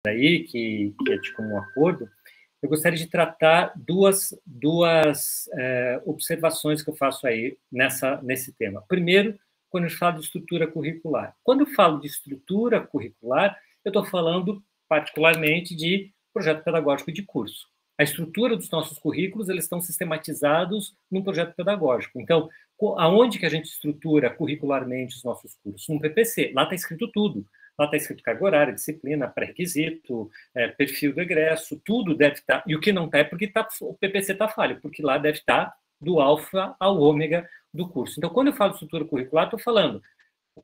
aí, que é de comum acordo, eu gostaria de tratar duas observações que eu faço aí nesse tema. Primeiro, quando a gente fala de estrutura curricular. Quando eu falo de estrutura curricular, eu estou falando particularmente de projeto pedagógico de curso. A estrutura dos nossos currículos, eles estão sistematizados num projeto pedagógico. Então, aonde que a gente estrutura curricularmente os nossos cursos? Num PPC. Lá está escrito tudo. Lá está escrito carga horária, disciplina, pré-requisito, perfil do egresso, tudo deve estar. E o que não está é porque o PPC está falho, porque lá deve estar do alfa ao ômega do curso. Então, quando eu falo de estrutura curricular, estou falando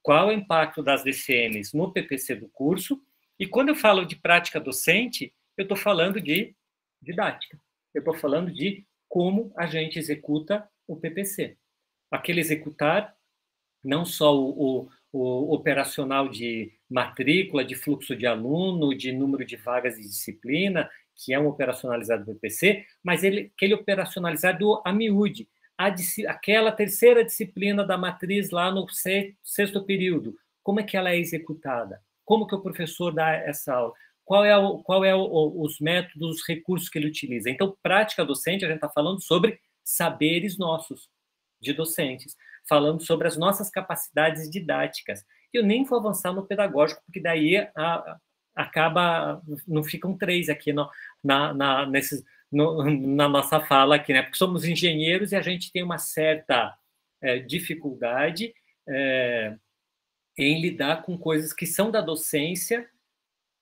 qual é o impacto das DCMs no PPC do curso, e quando eu falo de prática docente, eu estou falando de didática. Eu estou falando de como a gente executa o PPC. Aquele executar não só o operacional de matrícula, de fluxo de aluno, de número de vagas de disciplina, que é um operacionalizado do PPC, mas aquele operacionalizado a miúde, aquela terceira disciplina da matriz lá no sexto período, como é que ela é executada? Como que o professor dá essa aula? Qual é os métodos, os recursos que ele utiliza? Então, prática docente, a gente está falando sobre saberes nossos, de docentes, falando sobre as nossas capacidades didáticas. Eu nem vou avançar no pedagógico, porque daí não ficam três aqui na nossa fala aqui, né? Porque somos engenheiros e a gente tem uma certa dificuldade em lidar com coisas que são da docência,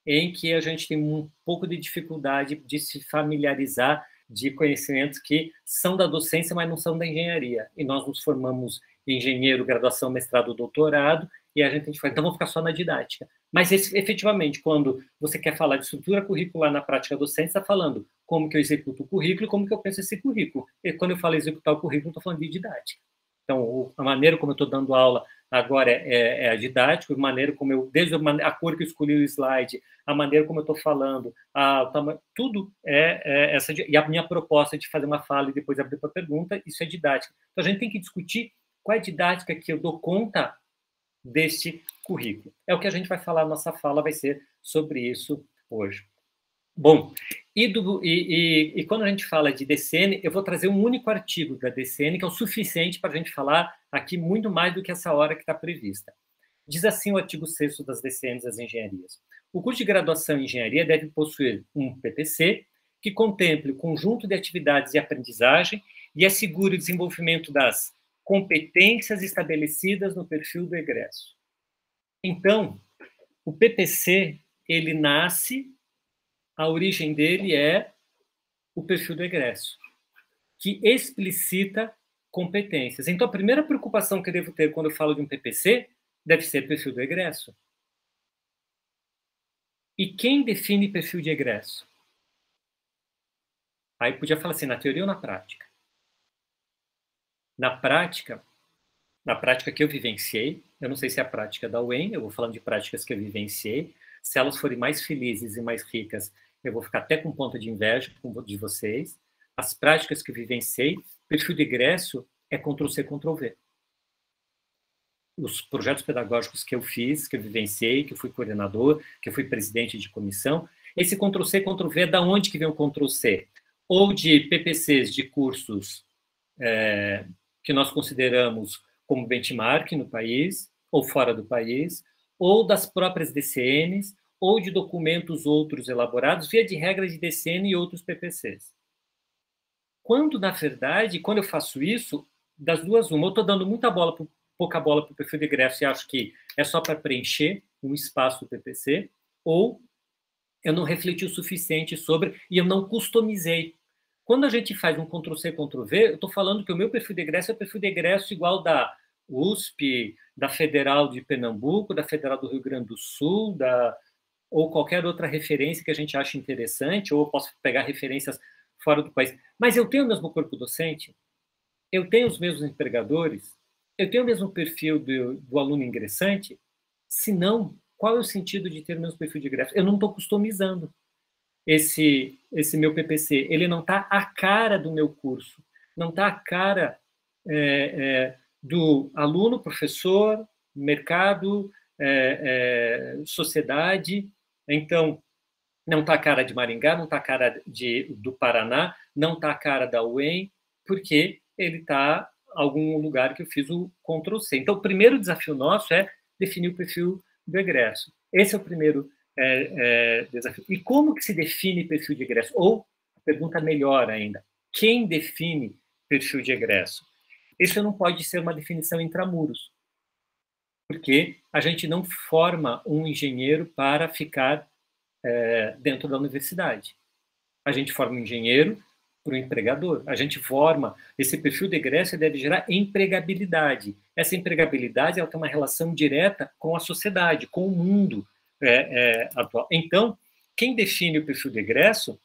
em que a gente tem um pouco de dificuldade de se familiarizar de conhecimentos que são da docência, mas não são da engenharia. E nós nos formamos engenheiro, graduação, mestrado, doutorado, e a gente fala, então vamos ficar só na didática. Mas, efetivamente, quando você quer falar de estrutura curricular na prática docente, está falando como que eu executo o currículo e como que eu penso esse currículo. E quando eu falo executar o currículo, estou falando de didática. Então, a maneira como eu estou dando aula agora é a didática, a maneira como desde a cor que eu escolhi o slide, a maneira como eu estou falando, tudo é essa. E a minha proposta de fazer uma fala e depois abrir para pergunta, isso é didática. Então, a gente tem que discutir qual é a didática que eu dou conta deste currículo. É o que a gente vai falar, nossa fala vai ser sobre isso hoje. Bom, e quando a gente fala de DCN, eu vou trazer um único artigo da DCN, que é o suficiente para a gente falar aqui muito mais do que essa hora que está prevista. Diz assim o artigo 6º das DCNs das engenharias. O curso de graduação em engenharia deve possuir um PPC que contemple o conjunto de atividades de aprendizagem e assegure o desenvolvimento das competências estabelecidas no perfil do egresso. Então, o PPC, ele nasce, a origem dele é o perfil do egresso, que explicita competências. Então, a primeira preocupação que eu devo ter quando eu falo de um PPC deve ser perfil do egresso. E quem define perfil de egresso? Aí podia falar assim, na teoria ou na prática? Na prática que eu vivenciei, eu não sei se é a prática da UEM, eu vou falando de práticas que eu vivenciei, se elas forem mais felizes e mais ricas, eu vou ficar até com ponto de inveja de vocês. As práticas que eu vivenciei, perfil de egresso é Ctrl+C, Ctrl+V. Os projetos pedagógicos que eu fiz, que eu vivenciei, que eu fui coordenador, que eu fui presidente de comissão, esse Ctrl+C, Ctrl+V é da onde que vem o Ctrl+C? Ou de PPCs de cursos que nós consideramos como benchmark no país, ou fora do país, ou das próprias DCNs, ou de documentos outros elaborados, via de regra de DCN e outros PPCs. Quando, na verdade, quando eu faço isso, das duas, uma, eu estou dando pouca bola para o perfil de egresso e acho que é só para preencher um espaço do PPC, ou eu não refleti o suficiente sobre, e eu não customizei. Quando a gente faz um Ctrl+C, Ctrl+V, eu estou falando que o meu perfil de egresso é o perfil de egresso igual da USP, da Federal de Pernambuco, da Federal do Rio Grande do Sul, ou qualquer outra referência que a gente ache interessante, ou eu posso pegar referências fora do país. Mas eu tenho o mesmo corpo docente, eu tenho os mesmos empregadores, eu tenho o mesmo perfil do aluno ingressante, se não, qual é o sentido de ter o mesmo perfil de egresso? Eu não estou customizando esse meu PPC, ele não está à cara do meu curso, não está à cara do aluno, professor, mercado, sociedade. Então, não está a cara de Maringá, não está a cara do Paraná, não está a cara da UEM, porque ele está em algum lugar que eu fiz o Ctrl+C. Então, o primeiro desafio nosso é definir o perfil do egresso. Esse é o primeiro desafio. E como que se define perfil de egresso? Ou, a pergunta melhor ainda, quem define perfil de egresso? Isso não pode ser uma definição intramuros, porque a gente não forma um engenheiro para ficar dentro da universidade. A gente forma um engenheiro para o empregador. A gente forma esse perfil de egresso deve gerar empregabilidade. Essa empregabilidade ela tem uma relação direta com a sociedade, com o mundo atual. Então, quem define o perfil de egresso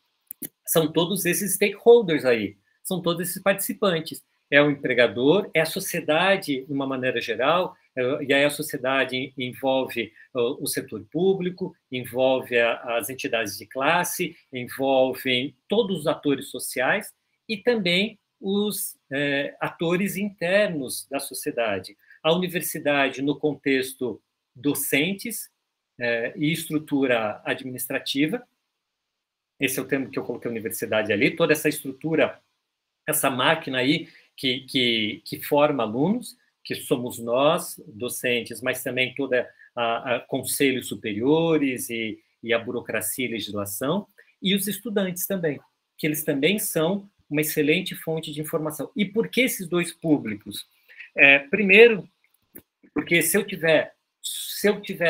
são todos esses stakeholders aí, são todos esses participantes. É o empregador, é a sociedade, de uma maneira geral, e aí a sociedade envolve o setor público, envolve as entidades de classe, envolve todos os atores sociais e também os atores internos da sociedade. A universidade, no contexto docentes e estrutura administrativa, esse é o termo que eu coloquei, universidade ali, toda essa estrutura, essa máquina aí que forma alunos, que somos nós, docentes, mas também toda a conselhos superiores e a burocracia e legislação, e os estudantes também, que eles também são uma excelente fonte de informação. E por que esses dois públicos? Primeiro, porque se eu tiver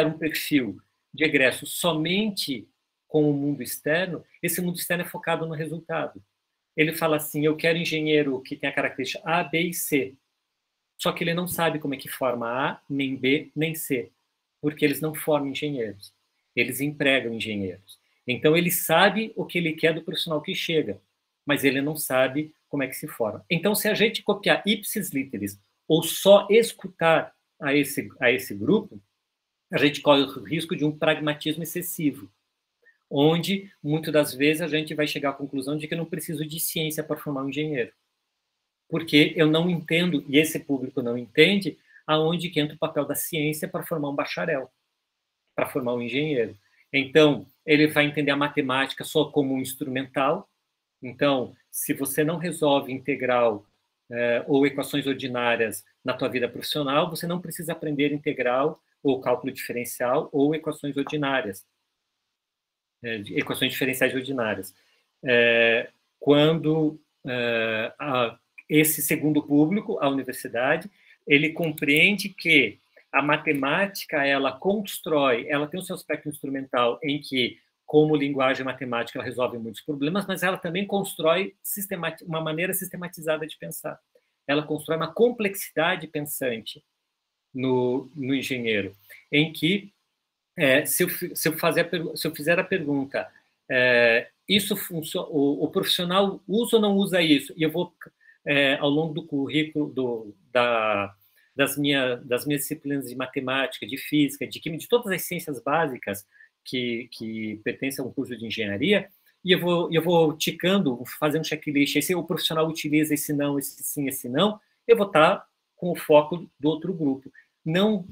um perfil de egresso somente com o mundo externo, esse mundo externo é focado no resultado. Ele fala assim, eu quero engenheiro que tenha característica A, B e C. Só que ele não sabe como é que forma A, nem B, nem C. Porque eles não formam engenheiros. Eles empregam engenheiros. Então, ele sabe o que ele quer do profissional que chega, mas ele não sabe como é que se forma. Então, se a gente copiar ipsis literis ou só escutar a esse grupo, a gente corre o risco de um pragmatismo excessivo, onde, muitas das vezes, a gente vai chegar à conclusão de que eu não preciso de ciência para formar um engenheiro. Porque eu não entendo, e esse público não entende, aonde que entra o papel da ciência para formar um bacharel, para formar um engenheiro. Então, ele vai entender a matemática só como um instrumental. Então, se você não resolve integral ou equações ordinárias na tua vida profissional, você não precisa aprender integral ou cálculo diferencial ou equações ordinárias. Equações diferenciais ordinárias. Quando esse segundo público, a universidade, ele compreende que a matemática, ela constrói, ela tem o seu aspecto instrumental em que, como linguagem matemática, ela resolve muitos problemas, mas ela também constrói uma maneira sistematizada de pensar. Ela constrói uma complexidade pensante no engenheiro, em que se eu fizer a pergunta, isso funciona, o profissional usa ou não usa isso? E eu vou, ao longo do currículo das minhas disciplinas de matemática, de física, de química, de todas as ciências básicas que pertencem a um curso de engenharia, e eu vou ticando, fazendo checklist, se o profissional utiliza esse não, esse sim, esse não, eu vou estar com o foco do outro grupo. Não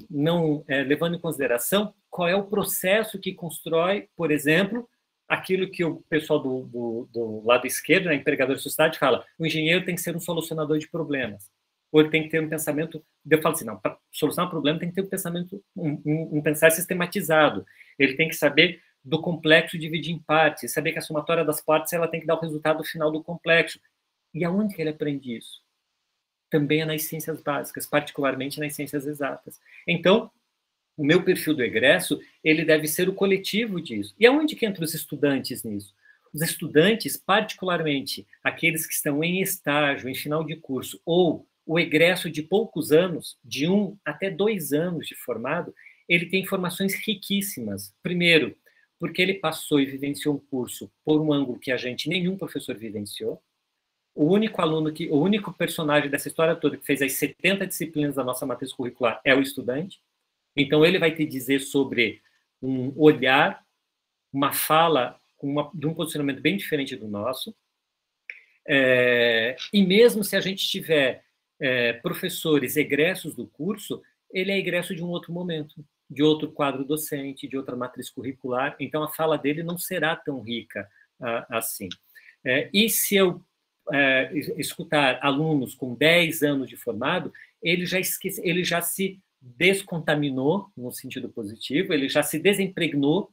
levando em consideração qual é o processo que constrói, por exemplo, aquilo que o pessoal do lado esquerdo, né, empregador de sociedade, fala, o engenheiro tem que ser um solucionador de problemas. Ou ele tem que ter um pensamento, eu falo assim, não, para solucionar um problema tem que ter um pensamento, um pensar sistematizado. Ele tem que saber do complexo dividir em partes, saber que a somatória das partes ela tem que dar o resultado final do complexo. E aonde que ele aprende isso? Também é nas ciências básicas, particularmente nas ciências exatas. Então, o meu perfil do egresso, ele deve ser o coletivo disso. E aonde que entram os estudantes nisso? Os estudantes, particularmente aqueles que estão em estágio, em final de curso, ou o egresso de poucos anos, de 1 até 2 anos de formado, ele tem informações riquíssimas. Primeiro, porque ele passou e vivenciou um curso por um ângulo que nenhum professor vivenciou. O único personagem dessa história toda que fez as 70 disciplinas da nossa matriz curricular é o estudante. Então, ele vai te dizer sobre um olhar, uma fala de um posicionamento bem diferente do nosso. E mesmo se a gente tiver professores egressos do curso, ele é egresso de um outro momento. de outro quadro docente, de outra matriz curricular, então a fala dele não será tão rica assim. E se eu escutar alunos com 10 anos de formado, ele já se descontaminou, no sentido positivo, ele já se desempregnou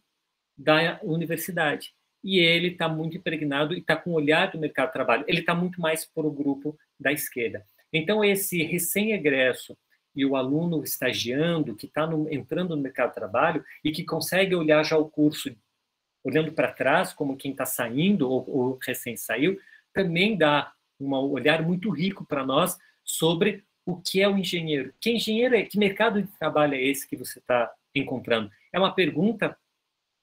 da universidade. E ele está muito impregnado e está com o olhar do mercado de trabalho. Ele está muito mais para o grupo da esquerda. Então, esse recém-egresso e o aluno estagiando, que está entrando no mercado de trabalho e que consegue olhar já o curso olhando para trás, como quem está saindo ou recém saiu, também dá um olhar muito rico para nós sobre o que é o engenheiro. Que engenheiro é? Que mercado de trabalho é esse que você está encontrando? É uma pergunta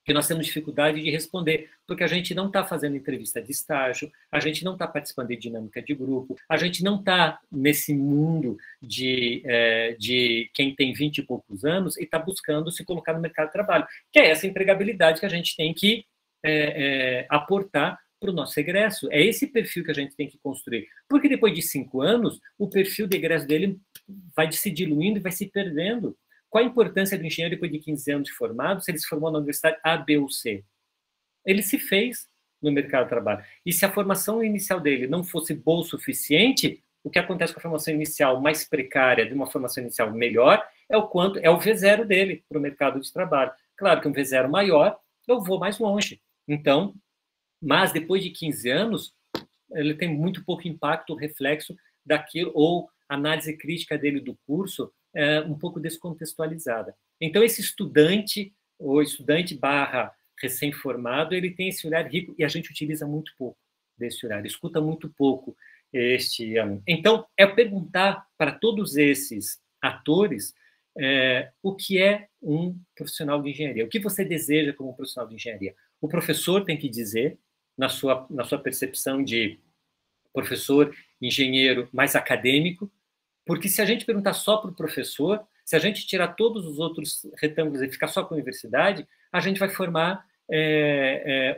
que nós temos dificuldade de responder, porque a gente não está fazendo entrevista de estágio, a gente não está participando de dinâmica de grupo, a gente não está nesse mundo de quem tem 20 e poucos anos e está buscando se colocar no mercado de trabalho, que é essa empregabilidade que a gente tem que aportar para o nosso egresso. É esse perfil que a gente tem que construir. Porque depois de 5 anos, o perfil de egresso dele vai se diluindo e vai se perdendo. Qual a importância do engenheiro depois de 15 anos de formado, se ele se formou na universidade A, B ou C? Ele se fez no mercado de trabalho. E se a formação inicial dele não fosse boa o suficiente, o que acontece com a formação inicial mais precária de uma formação inicial melhor é o V0 dele para o mercado de trabalho. Claro que um V0 maior, eu vou mais longe. Então, mas depois de 15 anos, ele tem muito pouco impacto, reflexo daquilo, ou análise crítica dele do curso um pouco descontextualizada. Então, esse estudante, ou estudante barra recém-formado, ele tem esse olhar rico, e a gente utiliza muito pouco desse olhar, escuta muito pouco este aluno. Então, é perguntar para todos esses atores o que é um profissional de engenharia, o que você deseja como um profissional de engenharia. O professor tem que dizer, na sua percepção de professor, engenheiro mais acadêmico, porque se a gente perguntar só para o professor, se a gente tirar todos os outros retângulos e ficar só com a universidade, a gente vai formar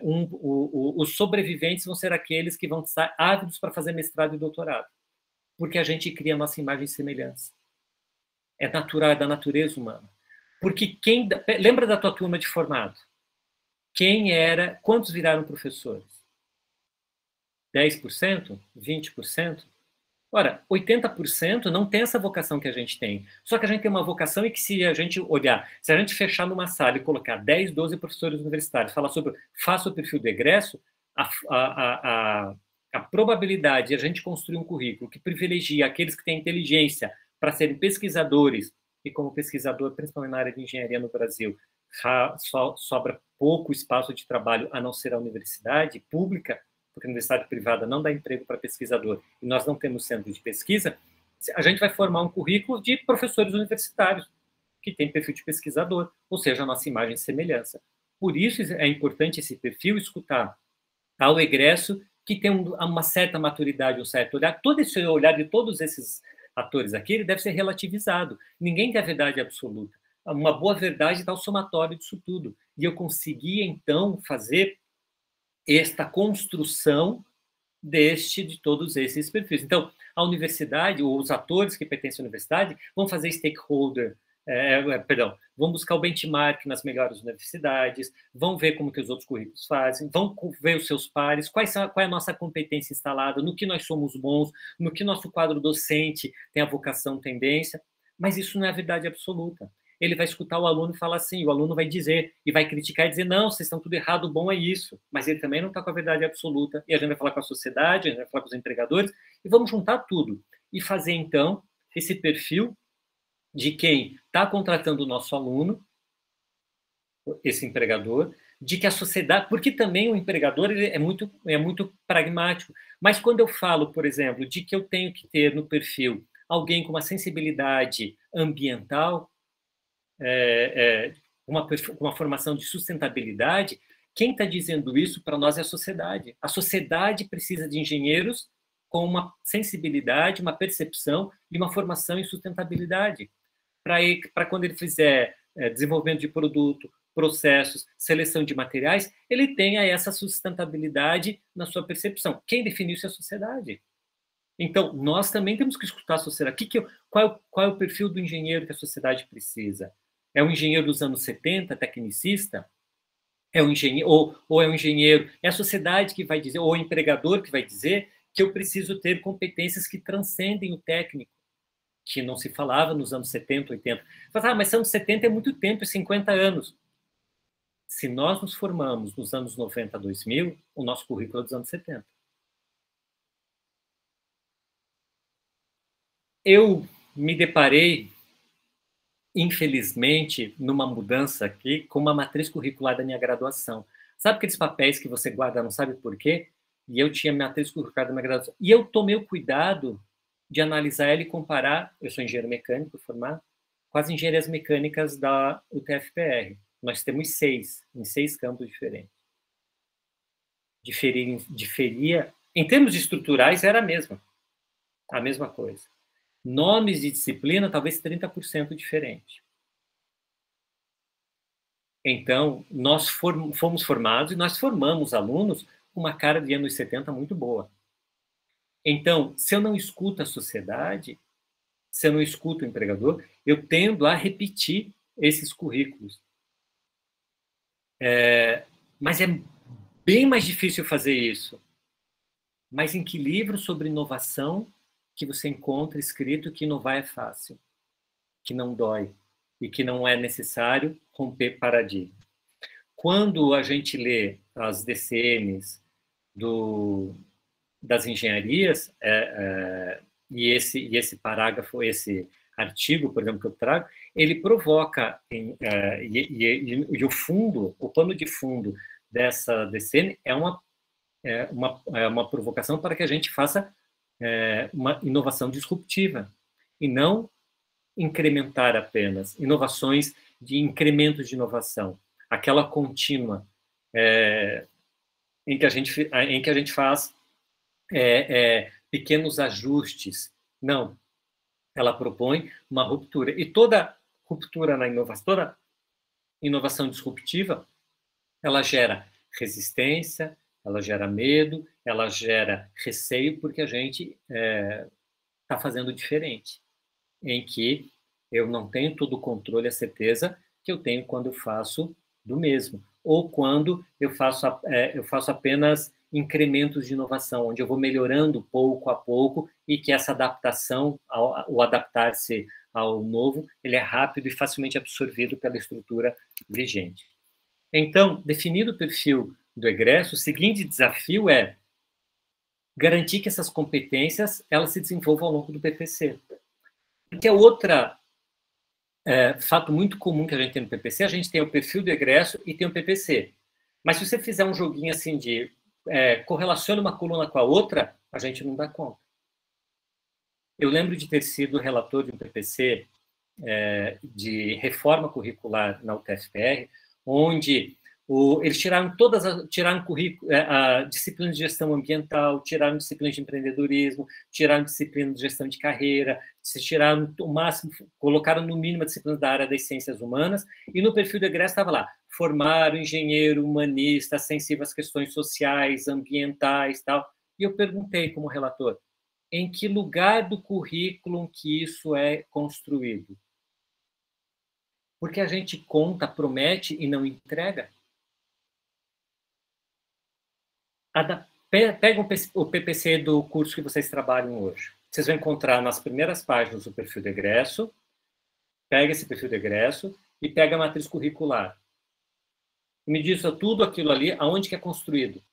os sobreviventes vão ser aqueles que vão estar ávidos para fazer mestrado e doutorado, porque a gente cria a nossa imagem e semelhança. É natural, é da natureza humana. Porque lembra da tua turma de formado? Quantos viraram professores? 10%? 20%? Ora, 80% não tem essa vocação que a gente tem. Só que a gente tem uma vocação e que se a gente olhar, se a gente fechar numa sala e colocar 10, 12 professores universitários, falar sobre faça o perfil do egresso, a probabilidade de a gente construir um currículo que privilegia aqueles que têm inteligência para serem pesquisadores, e como pesquisador, principalmente na área de engenharia no Brasil, sobra pouco espaço de trabalho a não ser a universidade pública, porque a universidade privada não dá emprego para pesquisador e nós não temos centro de pesquisa, a gente vai formar um currículo de professores universitários que tem perfil de pesquisador, ou seja, a nossa imagem e semelhança. Por isso é importante esse perfil escutar ao egresso que tem uma certa maturidade, um certo olhar. Todo esse olhar de todos esses atores aqui, ele deve ser relativizado. Ninguém tem a verdade absoluta. Uma boa verdade está o somatório disso tudo. E eu consegui, então, fazer esta construção de todos esses perfis. Então, a universidade, ou os atores que pertencem à universidade, vão fazer stakeholder, vão buscar o benchmark nas melhores universidades, vão ver como que os outros currículos fazem, vão ver os seus pares, qual é a nossa competência instalada, no que nós somos bons, no que nosso quadro docente tem a vocação, tendência, mas isso não é a verdade absoluta. Ele vai escutar o aluno e falar assim, o aluno vai dizer, e vai criticar e dizer, não, vocês estão tudo errado, o bom é isso. Mas ele também não está com a verdade absoluta. E a gente vai falar com a sociedade, a gente vai falar com os empregadores, e vamos juntar tudo. E fazer, então, esse perfil de quem está contratando o nosso aluno, esse empregador, de que a sociedade... Porque também o empregador ele é muito pragmático. Mas quando eu falo, por exemplo, de que eu tenho que ter no perfil alguém com uma sensibilidade ambiental, uma formação de sustentabilidade, quem está dizendo isso para nós é a sociedade. A sociedade precisa de engenheiros com uma sensibilidade, uma percepção e uma formação em sustentabilidade. Para quando ele fizer desenvolvimento de produto, processos, seleção de materiais, ele tenha essa sustentabilidade na sua percepção. Quem definiu isso é a sociedade. Então, nós também temos que escutar a sociedade. Qual é o perfil do engenheiro que a sociedade precisa? É um engenheiro dos anos 70, tecnicista? É um engenheiro, ou é um engenheiro? É a sociedade que vai dizer, ou o empregador que vai dizer que eu preciso ter competências que transcendem o técnico, que não se falava nos anos 70, 80. Mas anos 70 é muito tempo, é 50 anos. Se nós nos formamos nos anos 90 a 2000, o nosso currículo é dos anos 70. Eu me deparei, infelizmente, numa mudança aqui, com uma matriz curricular da minha graduação. Sabe aqueles papéis que você guarda, não sabe por quê? E eu tinha matriz curricular da minha graduação. E eu tomei o cuidado de analisar ela e comparar, eu sou engenheiro mecânico formado, com as engenharias mecânicas da UTFPR. Nós temos 6, em 6 campos diferentes. Diferia, em termos estruturais, era a mesma coisa. Nomes de disciplina, talvez 30% diferente. Então, nós fomos formados e nós formamos alunos com uma cara de anos 70 muito boa. Então, se eu não escuto a sociedade, se eu não escuto o empregador, eu tendo a repetir esses currículos. Mas é bem mais difícil fazer isso. Mas em que livro sobre inovação que você encontra escrito que inovar é fácil, que não dói e que não é necessário romper paradigma? Quando a gente lê as DCMs das engenharias, e esse parágrafo, esse artigo, por exemplo, que eu trago, ele provoca, e o fundo, o pano de fundo dessa DCM é uma provocação para que a gente faça uma inovação disruptiva, e não incrementar apenas inovações de incrementos de inovação, aquela contínua em que a gente faz pequenos ajustes. Não, ela propõe uma ruptura. E toda ruptura na inovação, toda inovação disruptiva, ela gera resistência, ela gera medo, ela gera receio, porque a gente está fazendo diferente, em que eu não tenho todo o controle, a certeza que eu tenho quando eu faço do mesmo, ou quando eu faço apenas incrementos de inovação, onde eu vou melhorando pouco a pouco e que essa adaptação, o adaptar-se ao novo, ele é rápido e facilmente absorvido pela estrutura vigente. Então, definido o perfil do egresso, o seguinte desafio é garantir que essas competências elas se desenvolvam ao longo do PPC. Porque é outra fato muito comum que a gente tem no PPC, a gente tem o perfil do egresso e tem o PPC. Mas se você fizer um joguinho assim de correlaciona uma coluna com a outra, a gente não dá conta. Eu lembro de ter sido relator de um PPC de reforma curricular na UTFPR, onde eles tiraram a disciplina de gestão ambiental, tiraram disciplina de empreendedorismo, tiraram disciplina de gestão de carreira, tiraram o máximo, colocaram no mínimo a disciplina da área das ciências humanas, e no perfil do egresso estava lá, formar o engenheiro humanista, sensível às questões sociais, ambientais, tal. E eu perguntei como relator, em que lugar do currículo que isso é construído? Porque a gente conta, promete e não entrega. Pega o PPC do curso que vocês trabalham hoje. Vocês vão encontrar nas primeiras páginas o perfil do egresso, pega esse perfil do egresso e pega a matriz curricular. Me diz tudo aquilo ali, aonde que é construído.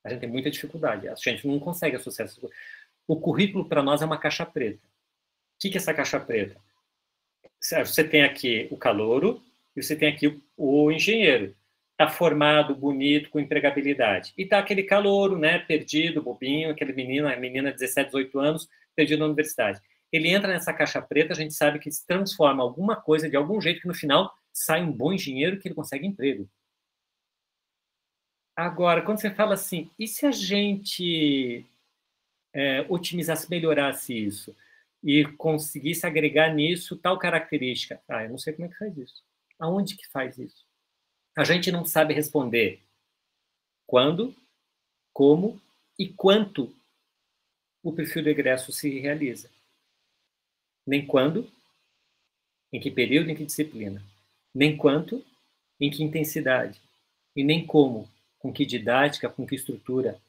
A gente tem muita dificuldade, a gente não consegue associar isso. O currículo, para nós, é uma caixa preta. O que é essa caixa preta? Você tem aqui o calouro e você tem aqui o engenheiro. Está formado, bonito, com empregabilidade. E está aquele calouro, né, perdido, bobinho, aquele menino, a menina de 17, 18 anos, perdido na universidade. Ele entra nessa caixa preta, a gente sabe que se transforma alguma coisa de algum jeito que no final sai um bom engenheiro que ele consegue emprego. Agora, quando você fala assim, e se a gente otimizasse, melhorasse isso e conseguisse agregar nisso tal característica? Eu não sei como é que faz isso. Aonde que faz isso? A gente não sabe responder quando, como e quanto o perfil do egresso se realiza. Nem quando em que período, em que disciplina, nem quanto, em que intensidade, e nem como, com que didática, com que estrutura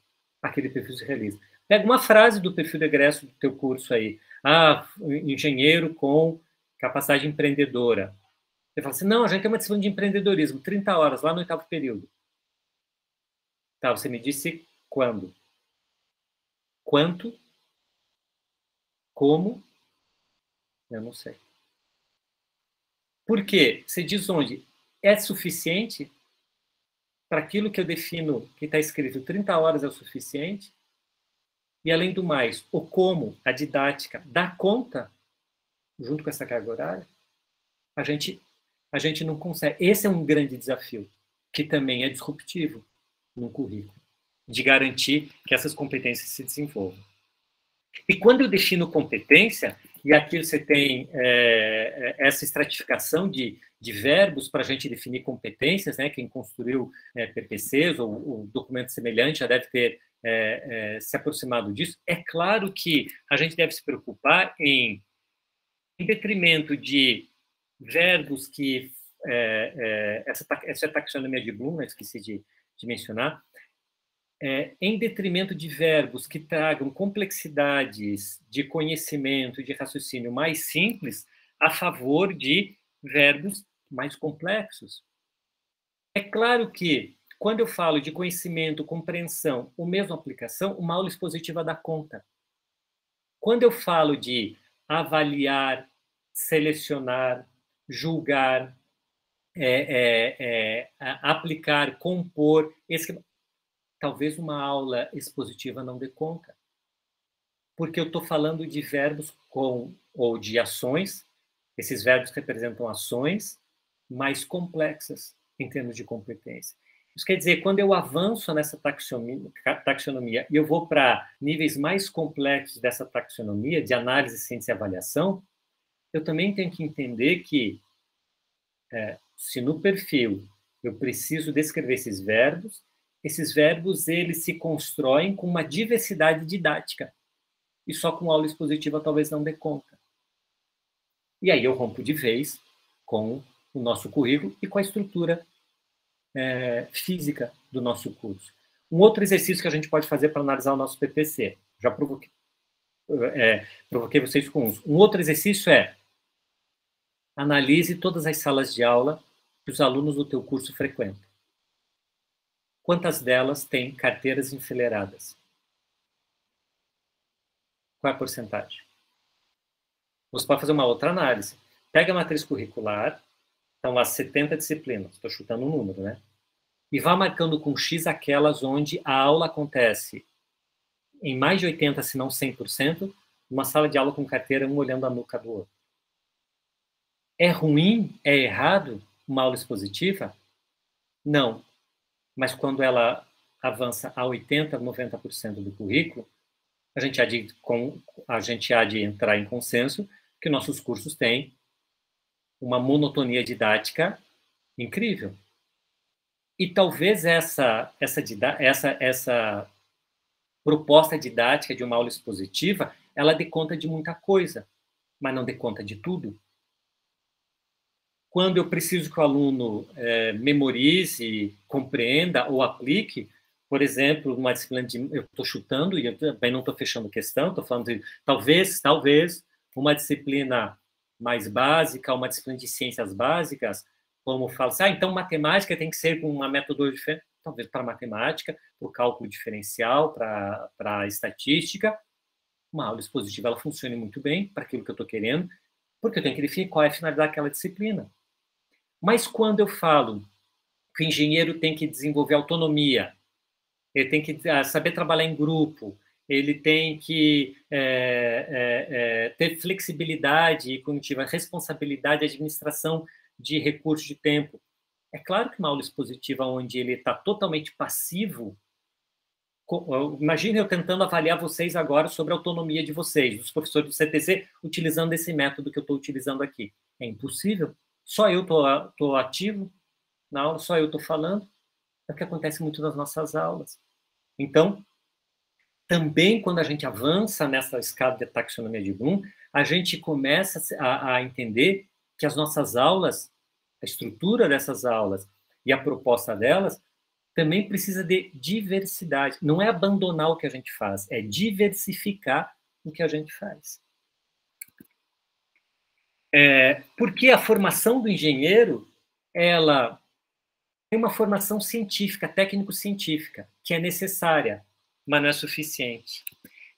aquele perfil se realiza. Pega uma frase do perfil de egresso do teu curso aí. Ah, engenheiro com capacidade empreendedora. Você fala assim, não, a gente tem uma disciplina de empreendedorismo, 30 horas, lá no 8º período. Tá, você me disse quando? Quanto? Como? Eu não sei. Por quê? Você diz onde? É suficiente? Para aquilo que eu defino, que está escrito 30 horas é o suficiente? E, além do mais, o como, a didática, dá conta, junto com essa carga horária? A gente não consegue. Esse é um grande desafio, que também é disruptivo no currículo, de garantir que essas competências se desenvolvam. E quando eu defino competência, e aqui você tem essa estratificação de verbos para a gente definir competências, né? Quem construiu PPCs ou documento semelhante já deve ter se aproximado disso. É claro que a gente deve se preocupar em detrimento de verbos que... essa taxonomia de Bloom, eu esqueci de mencionar, em detrimento de verbos que tragam complexidades de conhecimento, de raciocínio mais simples, a favor de verbos mais complexos. É claro que, quando eu falo de conhecimento, compreensão, ou mesmo aplicação, uma aula expositiva dá conta. Quando eu falo de avaliar, selecionar, julgar, aplicar, compor, talvez uma aula expositiva não dê conta. Porque eu estou falando de verbos ou de ações, esses verbos representam ações mais complexas em termos de competência. Isso quer dizer, quando eu avanço nessa taxonomia e eu vou para níveis mais complexos dessa taxonomia, de análise, ciência e avaliação, eu também tenho que entender que, se no perfil eu preciso descrever esses verbos eles se constroem com uma diversidade didática. E só com aula expositiva talvez não dê conta. E aí eu rompo de vez com o nosso currículo e com a estrutura física do nosso curso. Um outro exercício que a gente pode fazer para analisar o nosso PPC, já provoquei vocês com isso. Um outro exercício é: analise todas as salas de aula que os alunos do teu curso frequentam. Quantas delas têm carteiras enfileiradas? Qual é a porcentagem? Você pode fazer uma outra análise. Pega a matriz curricular, estão lá 70 disciplinas, estou chutando um número, né? E vá marcando com X aquelas onde a aula acontece em mais de 80%, se não 100%, numa sala de aula com carteira, um olhando a nuca do outro. É ruim, é errado uma aula expositiva? Não. Mas quando ela avança a 80%, 90% do currículo, a gente há de entrar em consenso que nossos cursos têm uma monotonia didática incrível. E talvez essa proposta didática de uma aula expositiva, ela dê conta de muita coisa, mas não dê conta de tudo. Quando eu preciso que o aluno memorize, compreenda ou aplique, por exemplo, uma disciplina eu estou chutando e eu também não estou fechando questão, estou falando de talvez uma disciplina mais básica, uma disciplina de ciências básicas, como fala assim, então matemática tem que ser com uma metodologia diferente, talvez para matemática, para o cálculo diferencial, para a estatística, uma aula expositiva ela funcione muito bem para aquilo que eu estou querendo, porque eu tenho que definir qual é a finalidade daquela disciplina. Mas quando eu falo que o engenheiro tem que desenvolver autonomia, ele tem que saber trabalhar em grupo, ele tem que ter flexibilidade cognitiva, responsabilidade, administração de recursos de tempo. É claro que uma aula expositiva onde ele está totalmente passivo, imagine eu tentando avaliar vocês agora sobre a autonomia de vocês, dos professores do CTC, utilizando esse método que eu estou utilizando aqui. É impossível. Só eu estou ativo na aula, só eu estou falando. É o que acontece muito nas nossas aulas. Então, também quando a gente avança nessa escala de taxonomia de Bloom, a gente começa a entender que as nossas aulas, a estrutura dessas aulas e a proposta delas também precisa de diversidade. Não é abandonar o que a gente faz, é diversificar o que a gente faz. Porque a formação do engenheiro, ela tem uma formação científica, técnico-científica, que é necessária, mas não é suficiente.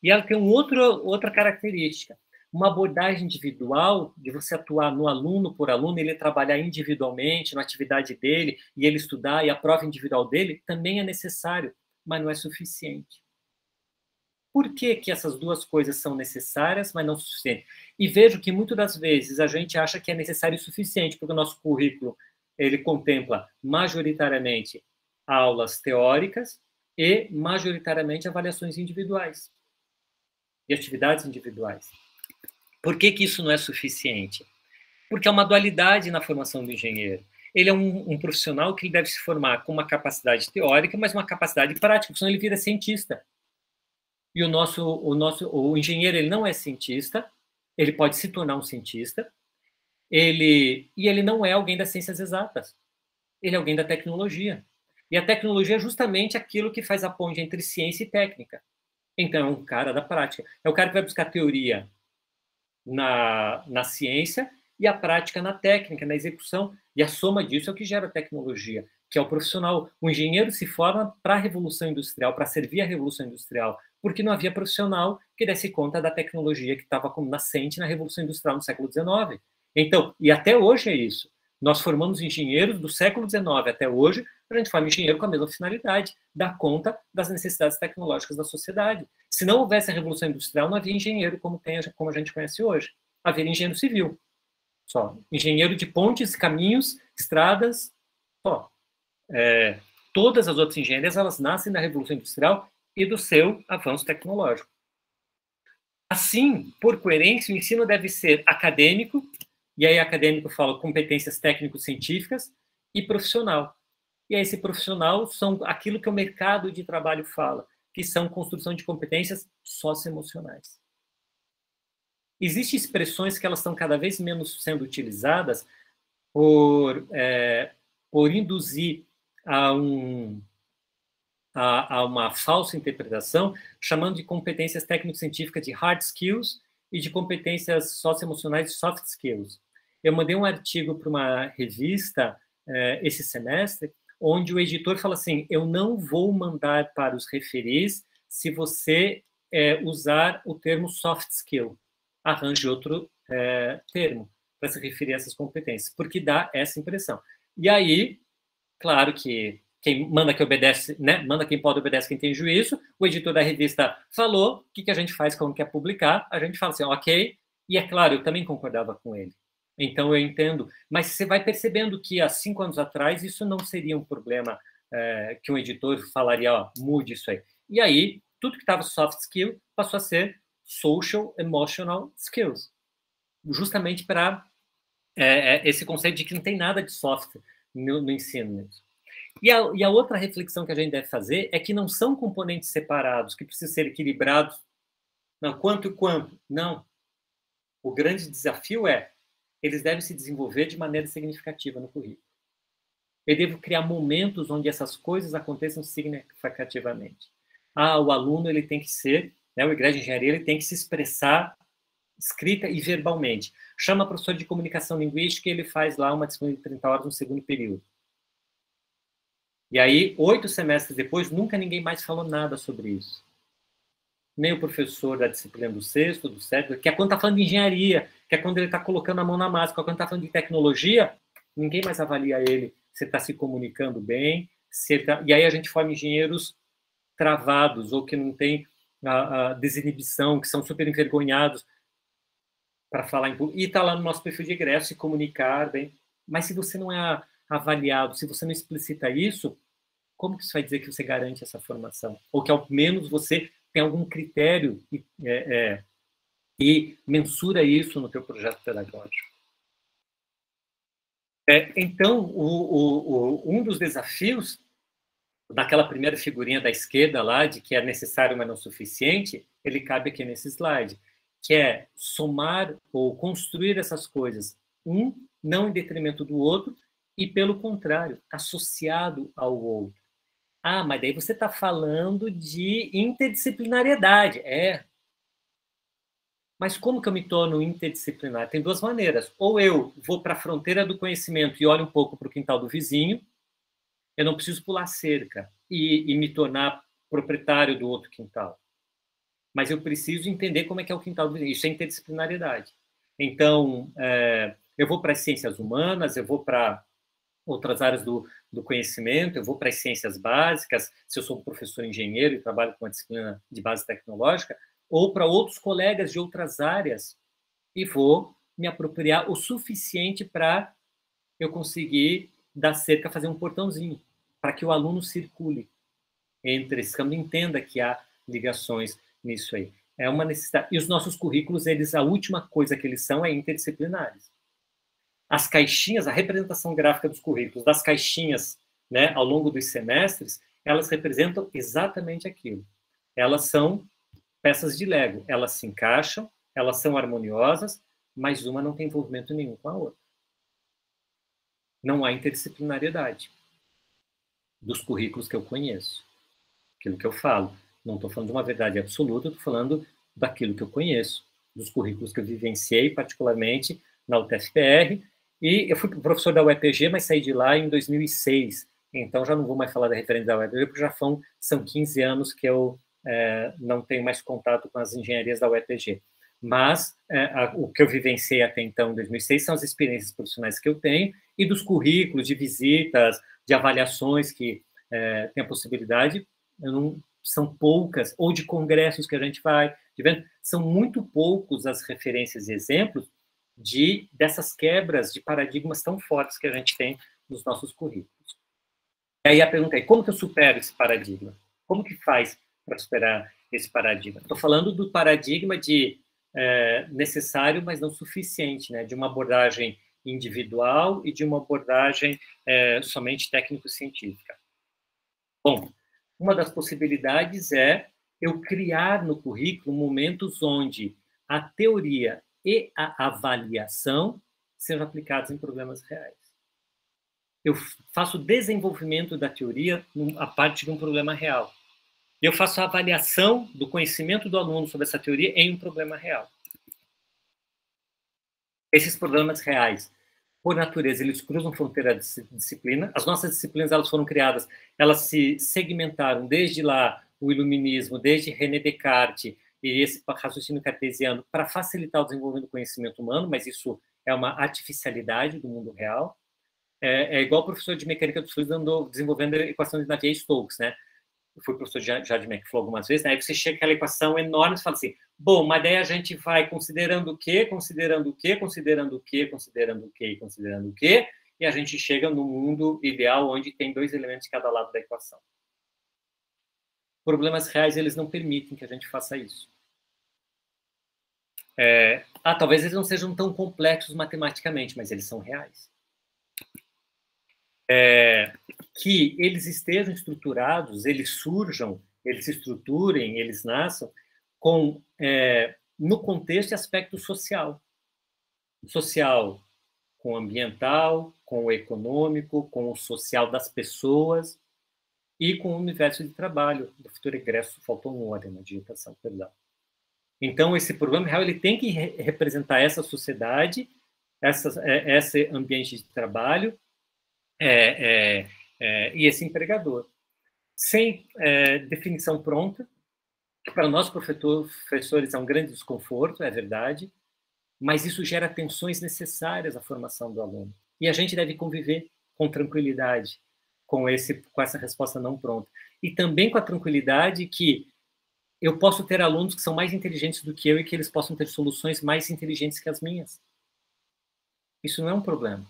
E ela tem outra característica, uma abordagem individual, de você atuar no aluno por aluno, ele trabalhar individualmente na atividade dele, e ele estudar, e a prova individual dele, também é necessário, mas não é suficiente. Por que que essas duas coisas são necessárias, mas não suficientes? E vejo que muitas das vezes a gente acha que é necessário e suficiente, porque o nosso currículo ele contempla majoritariamente aulas teóricas e majoritariamente avaliações individuais e atividades individuais. Por que que isso não é suficiente? Porque é uma dualidade na formação do engenheiro. Ele é um profissional que ele deve se formar com uma capacidade teórica, mas uma capacidade prática, senão ele vira cientista. E o engenheiro ele não é cientista, ele pode se tornar um cientista, e ele não é alguém das ciências exatas, ele é alguém da tecnologia. E a tecnologia é justamente aquilo que faz a ponte entre ciência e técnica. Então, é um cara da prática. É o cara que vai buscar teoria na ciência e a prática na técnica, na execução. E a soma disso é o que gera tecnologia, que é o profissional. O engenheiro se forma para a Revolução Industrial, para servir a Revolução Industrial, porque não havia profissional que desse conta da tecnologia que estava como nascente na Revolução Industrial no século XIX. Então, e até hoje é isso. Nós formamos engenheiros do século XIX até hoje, a gente forma engenheiro com a mesma finalidade, dar conta das necessidades tecnológicas da sociedade. Se não houvesse a Revolução Industrial, não havia engenheiro como a gente conhece hoje. Haveria engenheiro civil, só. Engenheiro de pontes, caminhos, estradas, só. Todas as outras engenharias, elas nascem da Revolução Industrial e do seu avanço tecnológico. Assim, por coerência, o ensino deve ser acadêmico, e aí acadêmico fala competências técnico-científicas, e profissional. E aí esse profissional são aquilo que o mercado de trabalho fala, que são construção de competências socioemocionais. Existem expressões que elas estão cada vez menos sendo utilizadas por induzir a uma falsa interpretação, chamando de competências técnico-científicas de hard skills e de competências socioemocionais de soft skills. Eu mandei um artigo para uma revista esse semestre, onde o editor fala assim, eu não vou mandar para os referis se você usar o termo soft skill. Arranje outro termo para se referir a essas competências, porque dá essa impressão. E aí, claro que quem manda que obedece, né? Manda quem pode, obedece quem tem juízo. O editor da revista falou, o que a gente faz quando quer publicar? A gente fala assim, ok, e é claro, eu também concordava com ele. Então, eu entendo. Mas você vai percebendo que, há 5 anos atrás, isso não seria um problema que um editor falaria, ó, mude isso aí. E aí, tudo que estava soft skill passou a ser social emotional skills. Justamente para esse conceito de que não tem nada de soft no ensino mesmo. E a outra reflexão que a gente deve fazer é que não são componentes separados, que precisam ser equilibrados. Não, quanto e quanto. Não. O grande desafio eles devem se desenvolver de maneira significativa no currículo. Eu devo criar momentos onde essas coisas aconteçam significativamente. O aluno ele tem que ser, o egresso de engenharia ele tem que se expressar escrita e verbalmente. Chama o professor de comunicação linguística e ele faz lá uma disciplina de 30 horas no segundo período. E aí, 8 semestres depois, nunca ninguém mais falou nada sobre isso. Nem o professor da disciplina do sexto, do sétimo, que é quando está falando de engenharia, que é quando ele está colocando a mão na massa, que é quando está falando de tecnologia, ninguém mais avalia ele se está se comunicando bem, e aí a gente forma engenheiros travados, ou que não tem a desinibição, que são super envergonhados para falar em público, e está lá no nosso perfil de egresso, se comunicar bem. Mas se você não é avaliado, se você não explicita isso, como que isso vai dizer que você garante essa formação? Ou que, ao menos, você tem algum critério e mensura isso no teu projeto pedagógico. Então, um dos desafios daquela primeira figurinha da esquerda lá, de que é necessário, mas não suficiente, ele cabe aqui nesse slide, que é somar ou construir essas coisas, um não em detrimento do outro, e, pelo contrário, associado ao outro. Ah, mas daí você está falando de interdisciplinariedade. Mas como que eu me torno interdisciplinar? Tem duas maneiras. Ou eu vou para a fronteira do conhecimento e olho um pouco para o quintal do vizinho, eu não preciso pular cerca e me tornar proprietário do outro quintal. Mas eu preciso entender como é que é o quintal do vizinho. Isso é interdisciplinariedade. Então, eu vou para as ciências humanas, eu vou para outras áreas do conhecimento, eu vou para as ciências básicas, se eu sou um professor engenheiro e trabalho com uma disciplina de base tecnológica, ou para outros colegas de outras áreas, e vou me apropriar o suficiente para eu conseguir dar cerca, fazer um portãozinho, para que o aluno circule entre esses campos, entenda que há ligações nisso aí. É uma necessidade. E os nossos currículos, eles, a última coisa que eles são é interdisciplinares. As caixinhas, a representação gráfica dos currículos, das caixinhas, né, ao longo dos semestres, elas representam exatamente aquilo. Elas são peças de Lego. Elas se encaixam, elas são harmoniosas, mas uma não tem envolvimento nenhum com a outra. Não há interdisciplinariedade dos currículos que eu conheço. Aquilo que eu falo. Não estou falando de uma verdade absoluta, estou falando daquilo que eu conheço, dos currículos que eu vivenciei, particularmente na UTFPR, e eu fui professor da UEPG, mas saí de lá em 2006, então já não vou mais falar da referência da UEPG, porque já são 15 anos que eu não tenho mais contato com as engenharias da UEPG. Mas o que eu vivenciei até então, em 2006, são as experiências profissionais que eu tenho e dos currículos, de visitas, de avaliações que tem a possibilidade, são poucas, ou de congressos que a gente vai, são muito poucos as referências e exemplos dessas quebras de paradigmas tão fortes que a gente tem nos nossos currículos. E aí a pergunta é, como que eu supero esse paradigma? Como que faz para superar esse paradigma? Estou falando do paradigma de necessário, mas não suficiente, né? De uma abordagem individual e de uma abordagem somente técnico-científica. Bom, uma das possibilidades é eu criar no currículo momentos onde a teoria e a avaliação sejam aplicados em problemas reais. Eu faço desenvolvimento da teoria a partir de um problema real. Eu faço a avaliação do conhecimento do aluno sobre essa teoria em um problema real. Esses problemas reais, por natureza, eles cruzam fronteira de disciplina. As nossas disciplinas, elas foram criadas, elas se segmentaram desde lá o iluminismo, desde René Descartes e esse raciocínio cartesiano para facilitar o desenvolvimento do conhecimento humano, mas isso é uma artificialidade do mundo real. É igual o professor de mecânica dos fluidos andou desenvolvendo a equação de Navier-Stokes, né? Eu fui professor de Jardim McFlow algumas vezes, né? Aí você chega aquela equação enorme e fala assim, bom, mas daí a gente vai considerando o quê, considerando o quê, considerando o quê, considerando o quê, considerando o quê, e a gente chega no mundo ideal onde tem dois elementos de cada lado da equação. Problemas reais, eles não permitem que a gente faça isso. Talvez eles não sejam tão complexos matematicamente, mas eles são reais. Que eles estejam estruturados, eles surjam, eles se estruturem, eles nasçam no contexto e aspecto social. Social com o ambiental, com o econômico, com o social das pessoas e com o universo de trabalho. Do futuro egresso, faltou um ordem na digitação, perdão. Então, esse programa real ele tem que representar essa sociedade, esse ambiente de trabalho, e esse empregador. Sem definição pronta, que para nós professores é um grande desconforto, é verdade, mas isso gera tensões necessárias à formação do aluno. E a gente deve conviver com tranquilidade com essa resposta não pronta. E também com a tranquilidade que eu posso ter alunos que são mais inteligentes do que eu e que eles possam ter soluções mais inteligentes que as minhas. Isso não é um problema.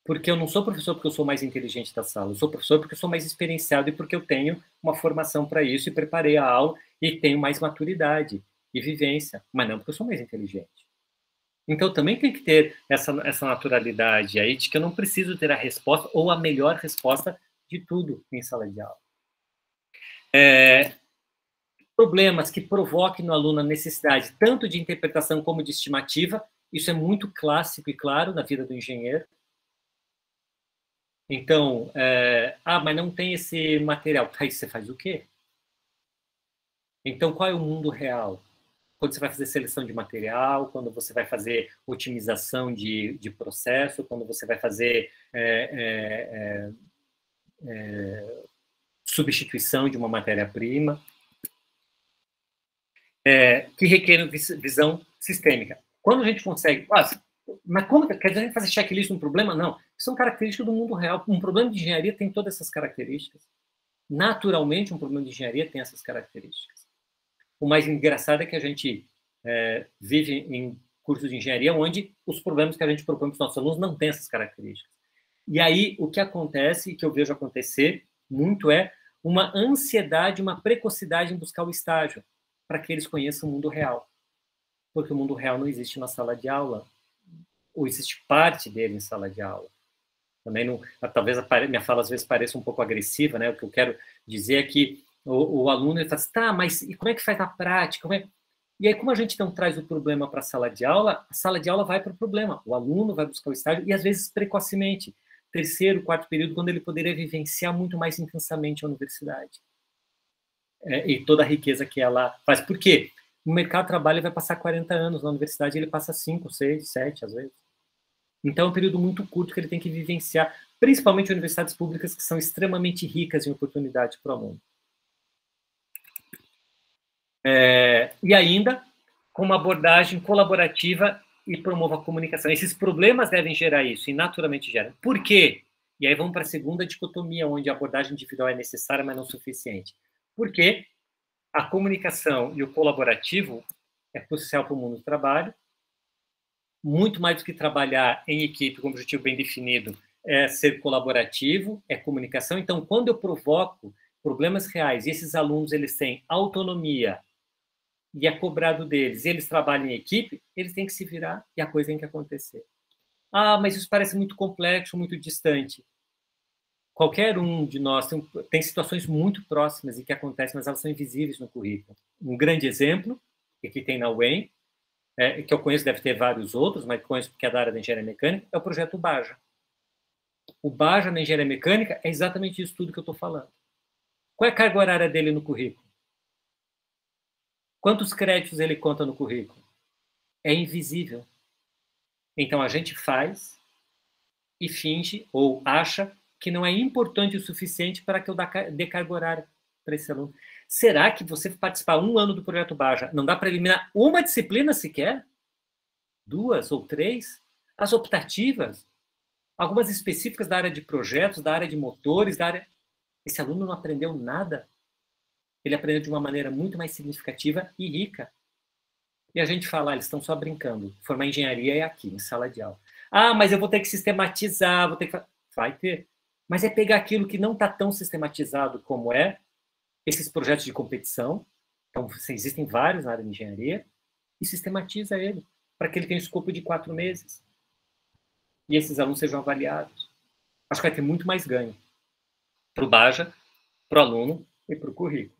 Porque eu não sou professor porque eu sou mais inteligente da sala, eu sou professor porque eu sou mais experienciado e porque eu tenho uma formação para isso e preparei a aula e tenho mais maturidade e vivência, mas não porque eu sou mais inteligente. Então também tem que ter essa naturalidade aí de que eu não preciso ter a resposta ou a melhor resposta de tudo em sala de aula. Problemas que provoquem no aluno a necessidade tanto de interpretação como de estimativa, Isso é muito clássico e claro na vida do engenheiro. Então, mas não tem esse material. Aí você faz o quê? Então, qual é o mundo real? Quando você vai fazer seleção de material, quando você vai fazer otimização de processo, quando você vai fazer substituição de uma matéria-prima, que requer visão sistêmica. Quando a gente consegue... mas como quer dizer a gente fazer checklist de um problema? Não. São características do mundo real. Um problema de engenharia tem todas essas características. Naturalmente, um problema de engenharia tem essas características. O mais engraçado é que a gente vive em cursos de engenharia onde os problemas que a gente propõe para os nossos alunos não têm essas características. E aí, o que acontece, e que eu vejo acontecer muito, é uma ansiedade, uma precocidade em buscar o estágio, para que eles conheçam o mundo real. Porque o mundo real não existe na sala de aula, ou existe parte dele em sala de aula. Também não, talvez minha fala às vezes pareça um pouco agressiva, né? O que eu quero dizer é que o aluno ele fala assim, tá, mas e como é que faz na prática? E aí, como a gente não traz o problema para a sala de aula vai para o problema. O aluno vai buscar o estágio, e às vezes precocemente, terceiro, quarto período, quando ele poderia vivenciar muito mais intensamente a universidade. E toda a riqueza que ela faz. Por quê? No mercado de trabalho ele vai passar 40 anos, na universidade ele passa 5, 6, 7, às vezes. Então é um período muito curto que ele tem que vivenciar, principalmente universidades públicas que são extremamente ricas em oportunidades para o aluno. E ainda, com uma abordagem colaborativa e promova a comunicação. Esses problemas devem gerar isso, e naturalmente geram. Por quê? E aí vamos para a segunda dicotomia, onde a abordagem individual é necessária, mas não suficiente. Porque a comunicação e o colaborativo é crucial para o mundo do trabalho, muito mais do que trabalhar em equipe com um objetivo bem definido, é ser colaborativo, é comunicação. Então, quando eu provoco problemas reais e esses alunos eles têm autonomia e é cobrado deles, e eles trabalham em equipe, eles têm que se virar e a coisa tem que acontecer. Mas isso parece muito complexo, muito distante. Qualquer um de nós tem situações muito próximas e que acontecem, mas elas são invisíveis no currículo. Um grande exemplo, que tem na UEM, que eu conheço, deve ter vários outros, mas conheço porque é da área da engenharia mecânica, é o projeto Baja. O Baja na engenharia mecânica é exatamente isso tudo que eu estou falando. Qual é a carga horária dele no currículo? Quantos créditos ele conta no currículo? É invisível. Então, a gente faz e finge ou acha que não é importante o suficiente para que eu dê carga horária para esse aluno. Será que você participar 1 ano do projeto Baja não dá para eliminar uma disciplina sequer? 2 ou 3? As optativas? Algumas específicas da área de projetos, da área de motores, da área... Esse aluno não aprendeu nada. Ele aprendeu de uma maneira muito mais significativa e rica. E a gente fala, eles estão só brincando. Formar engenharia é aqui, em sala de aula. Mas eu vou ter que sistematizar, vou ter que... Vai ter. Mas é pegar aquilo que não está tão sistematizado como esses projetos de competição. Então, existem vários na área de engenharia, e sistematiza ele, para que ele tenha um escopo de 4 meses. E esses alunos sejam avaliados. Acho que vai ter muito mais ganho para o Baja, para o aluno e para o currículo.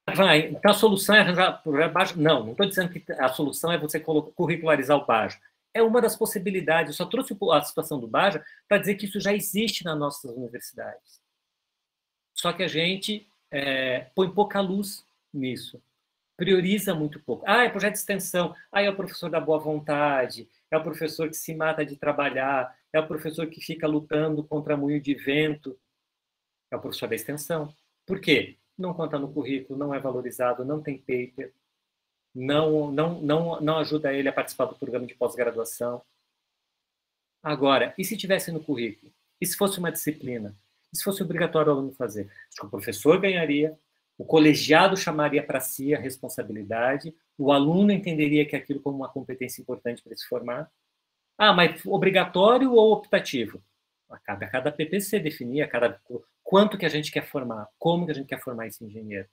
Então, a solução é arranjar projeto Baja? Não estou dizendo que a solução é você curricularizar o Baja. É uma das possibilidades. Eu só trouxe a situação do Baja para dizer que isso já existe nas nossas universidades. Só que a gente põe pouca luz nisso. Prioriza muito pouco. É projeto de extensão. É o professor da boa vontade. É o professor que se mata de trabalhar. É o professor que fica lutando contra moinho de vento. É o professor da extensão. Por quê? Não conta no currículo, não é valorizado, não tem paper, não ajuda ele a participar do programa de pós-graduação. Agora, e se tivesse no currículo? E se fosse uma disciplina? E se fosse obrigatório o aluno fazer? Acho que o professor ganharia, o colegiado chamaria para si a responsabilidade, o aluno entenderia que aquilo como uma competência importante para se formar. Mas obrigatório ou optativo? Cabe a cada PPC definir, quanto que a gente quer formar, como que a gente quer formar esse engenheiro.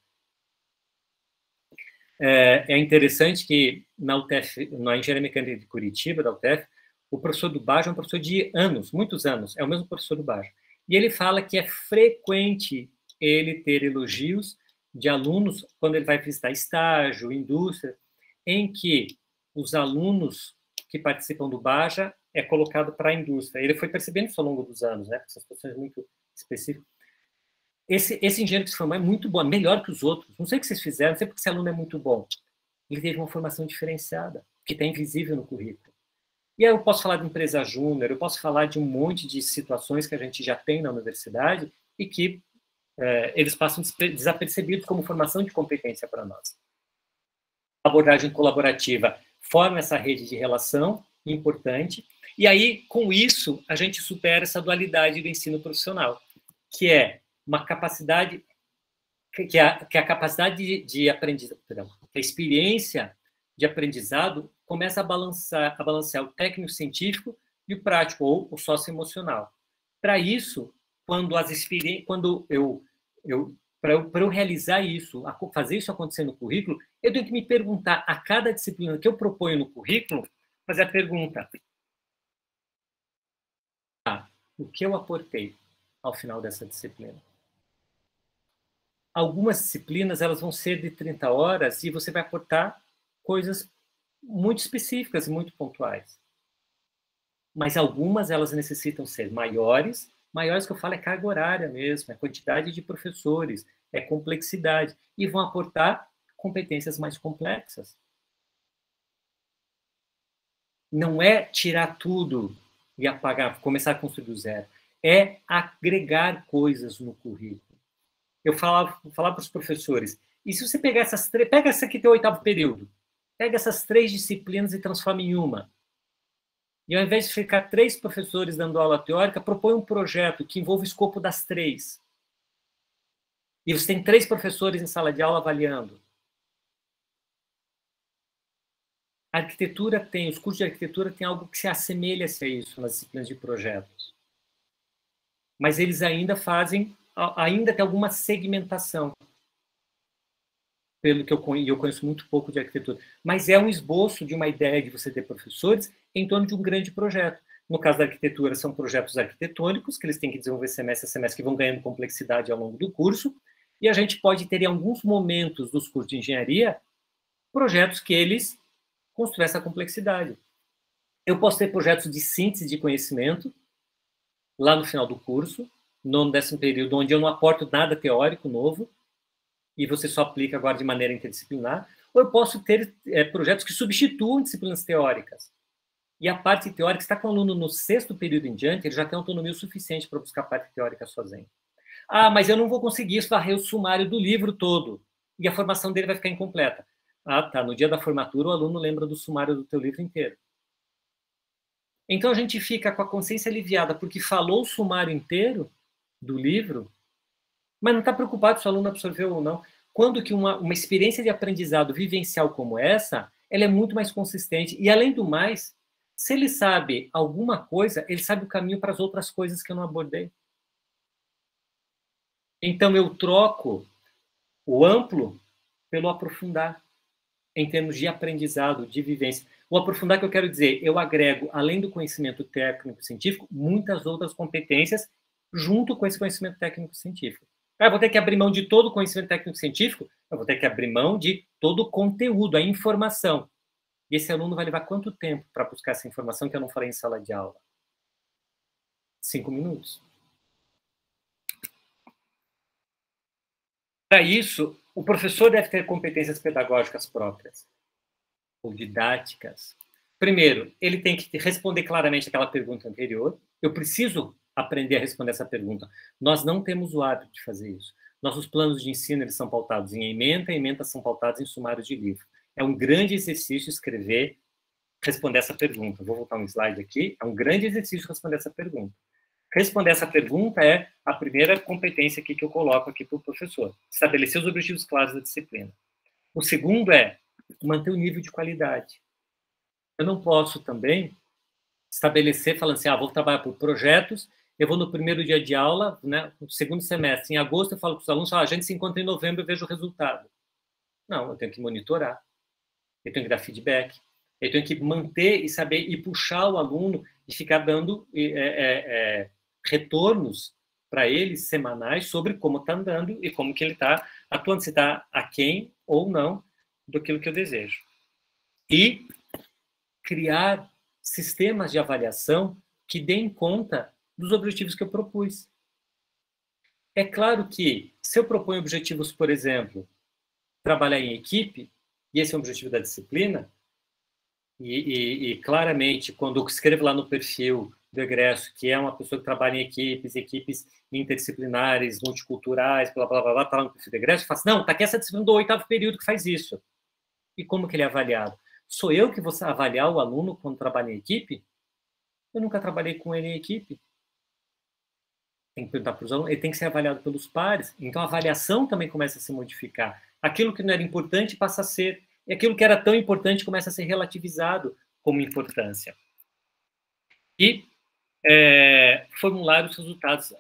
É interessante que na UTF, na Engenharia Mecânica de Curitiba, da UTF, o professor do Baja é um professor de anos, muitos anos, é o mesmo professor do Baja. E ele fala que é frequente ele ter elogios de alunos quando ele vai visitar estágio, indústria, em que os alunos que participam do Baja é colocado para a indústria. Ele foi percebendo isso ao longo dos anos, né? Essas situações muito específicas. Esse engenheiro que se formou é muito bom, melhor que os outros. Não sei o que vocês fizeram, não sei porque esse aluno é muito bom. Ele teve uma formação diferenciada, que está invisível no currículo. E aí eu posso falar de empresa júnior, eu posso falar de um monte de situações que a gente já tem na universidade e que eles passam desapercebidos como formação de competência para nós. A abordagem colaborativa forma essa rede de relação importante, e aí, com isso, a gente supera essa dualidade do ensino profissional, que é uma capacidade, que a capacidade de aprendizado, a experiência de aprendizado começa a balancear o técnico-científico e o prático, ou o socioemocional. Para isso, para eu realizar isso, fazer isso acontecer no currículo, eu tenho que me perguntar, a cada disciplina que eu proponho no currículo, fazer a pergunta: o que eu aportei ao final dessa disciplina? Algumas disciplinas elas vão ser de 30 horas e você vai aportar coisas muito específicas e muito pontuais. Mas algumas elas necessitam ser maiores. Maiores que eu falo é carga horária mesmo, é quantidade de professores, é complexidade. E vão aportar competências mais complexas. Não é tirar tudo e apagar, começar a construir do zero. É agregar coisas no currículo. Eu falava para os professores, e se você pegar essas três, pega essa aqui, teu 8º período, pega essas 3 disciplinas e transforma em uma. E ao invés de ficar 3 professores dando aula teórica, propõe um projeto que envolva o escopo das 3. E você tem 3 professores em sala de aula avaliando. A arquitetura tem, os cursos de arquitetura têm algo que se assemelha-se a isso nas disciplinas de projetos. Mas eles ainda tem alguma segmentação. Pelo que eu conheço muito pouco de arquitetura. Mas é um esboço de uma ideia de você ter professores em torno de um grande projeto. No caso da arquitetura, são projetos arquitetônicos, que eles têm que desenvolver semestre a semestre, que vão ganhando complexidade ao longo do curso, e a gente pode ter, em alguns momentos dos cursos de engenharia, projetos que eles construem essa complexidade. Eu posso ter projetos de síntese de conhecimento, lá no final do curso, no 10º período, onde eu não aporto nada teórico novo, e você só aplica agora de maneira interdisciplinar, ou eu posso ter projetos que substituam disciplinas teóricas. E a parte teórica está com o aluno no 6º período em diante, ele já tem autonomia suficiente para buscar a parte teórica sozinho. Ah, mas eu não vou conseguir varrer o sumário do livro todo, e a formação dele vai ficar incompleta. Ah, tá, no dia da formatura o aluno lembra do sumário do teu livro inteiro. Então a gente fica com a consciência aliviada, porque falou o sumário inteiro do livro, mas não está preocupado se o aluno absorveu ou não. Quando que uma experiência de aprendizado vivencial como essa, ela é muito mais consistente. E, além do mais, se ele sabe alguma coisa, ele sabe o caminho para as outras coisas que eu não abordei. Então, eu troco o amplo pelo aprofundar, em termos de aprendizado, de vivência. O aprofundar que eu quero dizer, eu agrego, além do conhecimento técnico-científico, muitas outras competências junto com esse conhecimento técnico-científico. Eu vou ter que abrir mão de todo o conhecimento técnico-científico? Eu vou ter que abrir mão de todo o conteúdo, a informação. E esse aluno vai levar quanto tempo para buscar essa informação que eu não falei em sala de aula? 5 minutos. Para isso, o professor deve ter competências pedagógicas próprias, ou didáticas. Primeiro, ele tem que responder claramente aquela pergunta anterior. Eu preciso aprender a responder essa pergunta. Nós não temos o hábito de fazer isso. Nossos planos de ensino eles são pautados em ementa, ementas são pautados em sumários de livro. É um grande exercício escrever, responder essa pergunta. Vou voltar um slide aqui. É um grande exercício responder essa pergunta. Responder essa pergunta é a primeira competência aqui que eu coloco aqui para o professor. Estabelecer os objetivos claros da disciplina. O segundo é manter o nível de qualidade. Eu não posso também estabelecer, falando assim, vou trabalhar por projetos, eu vou no primeiro dia de aula, né, no 2º semestre, em agosto eu falo para os alunos, a gente se encontra em novembro e vejo o resultado. Não, eu tenho que monitorar, eu tenho que dar feedback, eu tenho que manter e saber, e puxar o aluno e ficar dando retornos para ele semanais sobre como está andando e como que ele está atuando, se está aquém ou não daquilo que eu desejo. E criar sistemas de avaliação que deem conta dos objetivos que eu propus. É claro que, se eu proponho objetivos, por exemplo, trabalhar em equipe, e esse é o objetivo da disciplina, e claramente, quando eu escrevo lá no perfil do egresso, que é uma pessoa que trabalha em equipes interdisciplinares, multiculturais, blá, blá, blá, blá, está lá no perfil do egresso, eu faço, não, está aqui essa disciplina do 8º período que faz isso. E como que ele é avaliado? Sou eu que vou avaliar o aluno quando trabalha em equipe? Eu nunca trabalhei com ele em equipe. Tem que perguntar para os alunos, ele tem que ser avaliado pelos pares. Então, a avaliação também começa a se modificar. Aquilo que não era importante passa a ser, e aquilo que era tão importante começa a ser relativizado como importância. E formular os resultados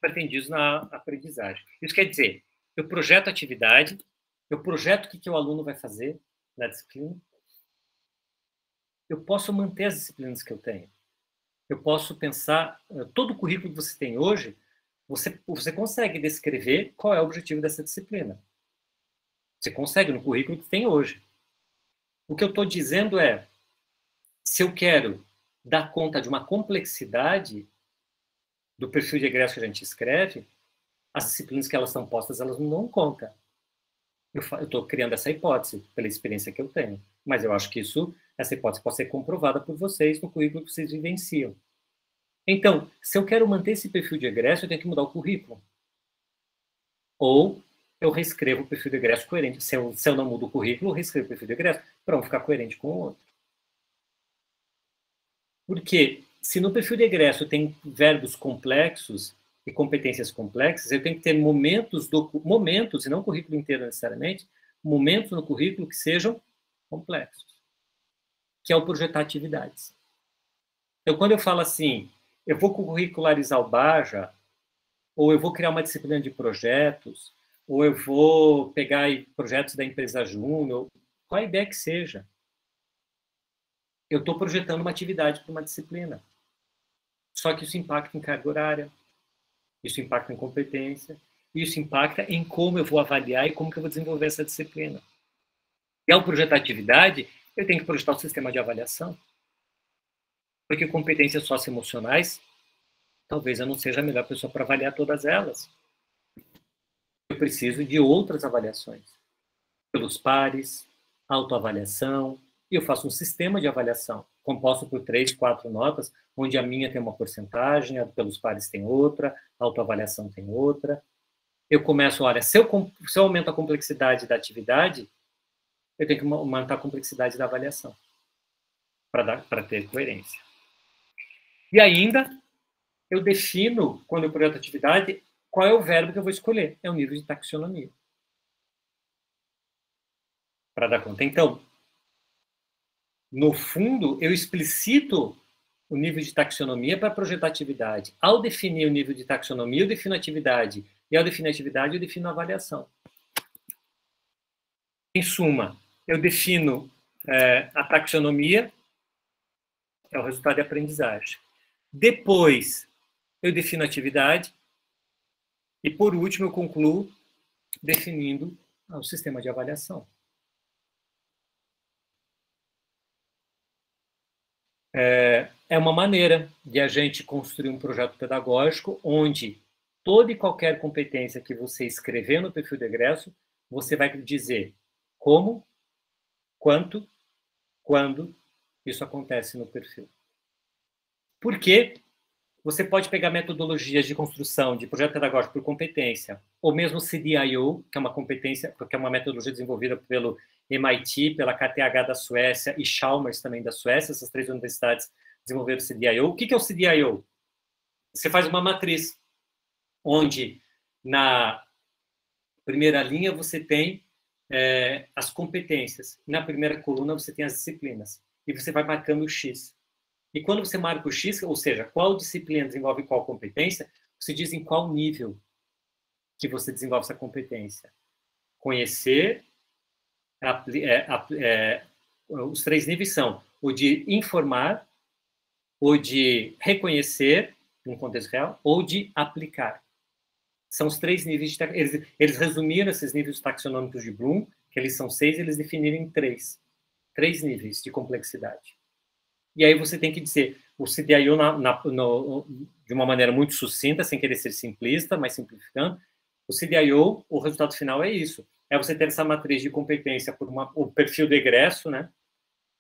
pretendidos na aprendizagem. Isso quer dizer, eu projeto a atividade, eu projeto o que o aluno vai fazer na disciplina, eu posso manter as disciplinas que eu tenho. Eu posso pensar, todo o currículo que você tem hoje, você consegue descrever qual é o objetivo dessa disciplina. Você consegue no currículo que tem hoje. O que eu estou dizendo é, se eu quero dar conta de uma complexidade do perfil de egresso que a gente escreve, as disciplinas que elas são postas, elas não dão conta. Eu estou criando essa hipótese pela experiência que eu tenho. Mas eu acho que essa hipótese pode ser comprovada por vocês no currículo que vocês vivenciam. Então, se eu quero manter esse perfil de egresso, eu tenho que mudar o currículo. Ou eu reescrevo o perfil de egresso coerente. Se eu não mudo o currículo, eu reescrevo o perfil de egresso para não ficar coerente com o outro. Porque se no perfil de egresso tem verbos complexos e competências complexas, eu tenho que ter momentos, e não o currículo inteiro necessariamente, momentos no currículo que sejam complexos, que é o projetar atividades. Então, quando eu falo assim, eu vou curricularizar o Baja, ou eu vou criar uma disciplina de projetos, ou eu vou pegar projetos da empresa Júnior, qual a ideia que seja, eu estou projetando uma atividade para uma disciplina. Só que isso impacta em carga horária, isso impacta em competência, isso impacta em como eu vou avaliar e como que eu vou desenvolver essa disciplina. E ao projetar atividade, eu tenho que projetar o sistema de avaliação. Porque competências socioemocionais, talvez eu não seja a melhor pessoa para avaliar todas elas. Eu preciso de outras avaliações. Pelos pares, autoavaliação, e eu faço um sistema de avaliação, composto por 3, 4 notas, onde a minha tem uma porcentagem, a pelos pares tem outra, a autoavaliação tem outra. Eu começo, olha, se eu aumento a complexidade da atividade, eu tenho que aumentar a complexidade da avaliação, para ter coerência. E ainda, eu defino, quando eu projeto a atividade, qual é o verbo que eu vou escolher. É o nível de taxonomia. Para dar conta. Então, no fundo, eu explicito o nível de taxonomia para projetar atividade. Ao definir o nível de taxonomia, eu defino a atividade. E ao definir a atividade, eu defino a avaliação. Em suma, eu defino a taxonomia, é o resultado de aprendizagem. Depois, eu defino a atividade. E, por último, eu concluo definindo o sistema de avaliação. É uma maneira de a gente construir um projeto pedagógico onde toda e qualquer competência que você escrever no perfil de egresso, você vai dizer como, quanto, quando isso acontece no perfil. Por quê? Você pode pegar metodologias de construção de projeto pedagógico por competência, ou mesmo CDIO, que é uma competência, que é uma metodologia desenvolvida pelo MIT, pela KTH da Suécia e Chalmers também da Suécia, essas 3 universidades desenvolveram o CDIO. O que é o CDIO? Você faz uma matriz, onde na primeira linha você tem as competências, na primeira coluna você tem as disciplinas, e você vai marcando o X. E quando você marca o X, ou seja, qual disciplina desenvolve qual competência, você diz em qual nível que você desenvolve essa competência. Conhecer, os 3 níveis são o de informar, o de reconhecer, num contexto real, ou de aplicar. São os 3 níveis de eles resumiram esses níveis taxonômicos de Bloom, que eles são 6, eles definiram em 3 níveis de complexidade. E aí você tem que dizer o CDIO de uma maneira muito sucinta, sem querer ser simplista, mas simplificando. O CDIO, o resultado final é isso. É você ter essa matriz de competência por o perfil do egresso, né?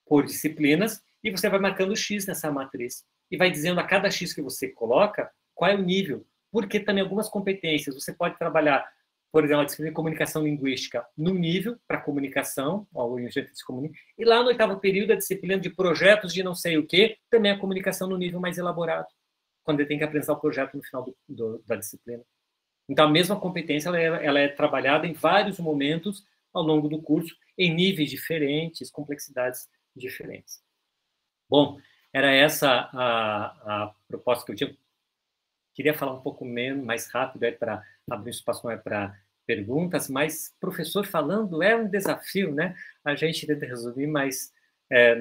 Por disciplinas, e você vai marcando X nessa matriz. E vai dizendo a cada X que você coloca, qual é o nível. Porque também algumas competências, você pode trabalhar, por exemplo, a disciplina de comunicação linguística no nível para comunicação, o jeito de se comunicar, e lá no 8º período, a disciplina de projetos de não sei o quê, também a comunicação no nível mais elaborado, quando ele tem que apresentar o projeto no final da disciplina. Então, a mesma competência ela é trabalhada em vários momentos ao longo do curso, em níveis diferentes, complexidades diferentes. Bom, era essa a proposta que eu tinha. Queria falar um pouco menos, mais rápido, para abrir espaço para perguntas, mas professor falando é um desafio, né? A gente tenta resumir, mas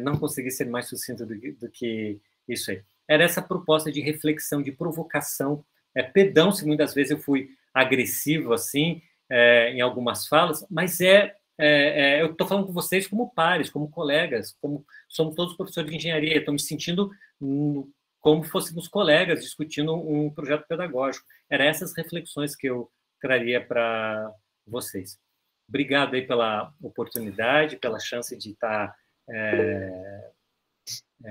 não consegui ser mais sucinto do que isso aí. Era essa proposta de reflexão, de provocação. Perdão se muitas vezes eu fui agressivo assim em algumas falas, mas eu estou falando com vocês como pares, como colegas, como somos todos professores de engenharia, estou me sentindo como fôssemos colegas discutindo um projeto pedagógico. Eram essas reflexões que eu traria para vocês. Obrigado aí pela oportunidade, pela chance de estar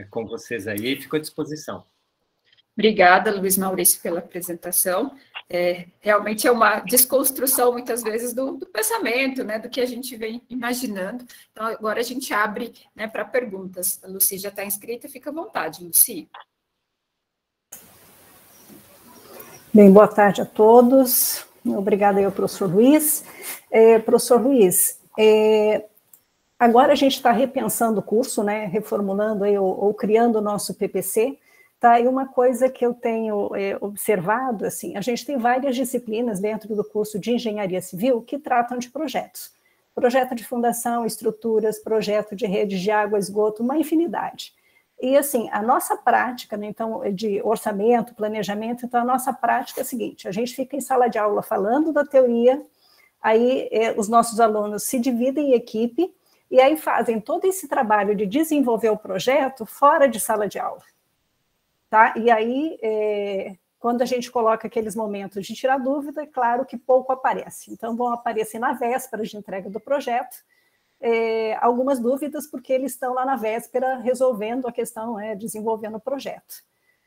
com vocês aí. Fico à disposição. Obrigada, Luiz Maurício, pela apresentação. Realmente é uma desconstrução, muitas vezes, do pensamento, né, do que a gente vem imaginando. Então, agora a gente abre, né, para perguntas. A Lucy já está inscrita, fica à vontade, Lucy. Bem, boa tarde a todos. Obrigada aí ao professor Luiz. Professor Luiz, agora a gente está repensando o curso, né, reformulando aí, ou criando o nosso PPC. Tá? E uma coisa que eu tenho observado, assim, a gente tem várias disciplinas dentro do curso de Engenharia Civil que tratam de projetos. Projeto de fundação, estruturas, projeto de rede de água, esgoto, uma infinidade. E, assim, a nossa prática, né, então, de orçamento, planejamento, então, a nossa prática é a seguinte, a gente fica em sala de aula falando da teoria, aí os nossos alunos se dividem em equipe, e aí fazem todo esse trabalho de desenvolver o projeto fora de sala de aula. Tá? E aí, quando a gente coloca aqueles momentos de tirar dúvida, é claro que pouco aparece. Então, vão aparecer na véspera de entrega do projeto, algumas dúvidas, porque eles estão lá na véspera resolvendo a questão, desenvolvendo o projeto.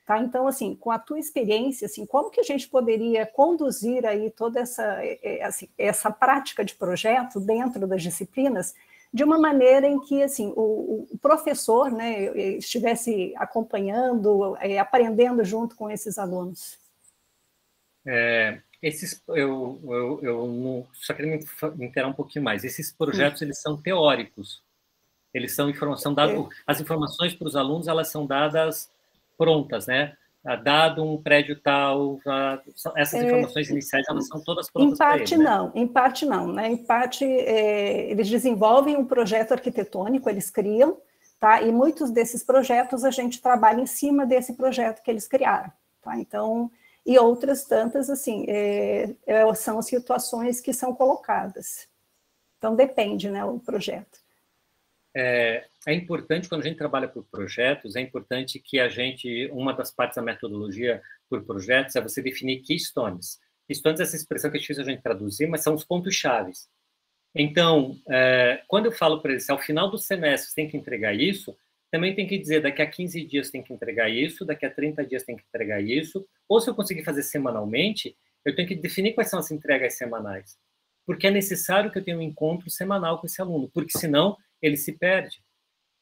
Tá? Então, assim, com a tua experiência, assim, como que a gente poderia conduzir aí toda essa prática de projeto dentro das disciplinas, de uma maneira em que assim, o professor, né, estivesse acompanhando, aprendendo junto com esses alunos? Eu só queria me inteirar um pouquinho mais. Esses projetos eles são teóricos. Eles são informação dada. As informações para os alunos elas são dadas prontas, né? Dado um prédio tal, essas informações iniciais elas são todas prontas para ele, né? Em parte não, né? Em parte eles desenvolvem um projeto arquitetônico, eles criam, tá? E muitos desses projetos a gente trabalha em cima desse projeto que eles criaram, tá? Então, e outras tantas, assim, são situações que são colocadas. Então, depende, né, o projeto. É importante, quando a gente trabalha por projetos, é importante que uma das partes da metodologia por projetos é você definir keystones. Keystones é essa expressão que é difícil a gente traduzir, mas são os pontos-chave. Então, quando eu falo para eles, ao final do semestre você tem que entregar isso, também tem que dizer, daqui a 15 dias tem que entregar isso, daqui a 30 dias tem que entregar isso, ou se eu conseguir fazer semanalmente, eu tenho que definir quais são as entregas semanais. Porque é necessário que eu tenha um encontro semanal com esse aluno, porque senão ele se perde.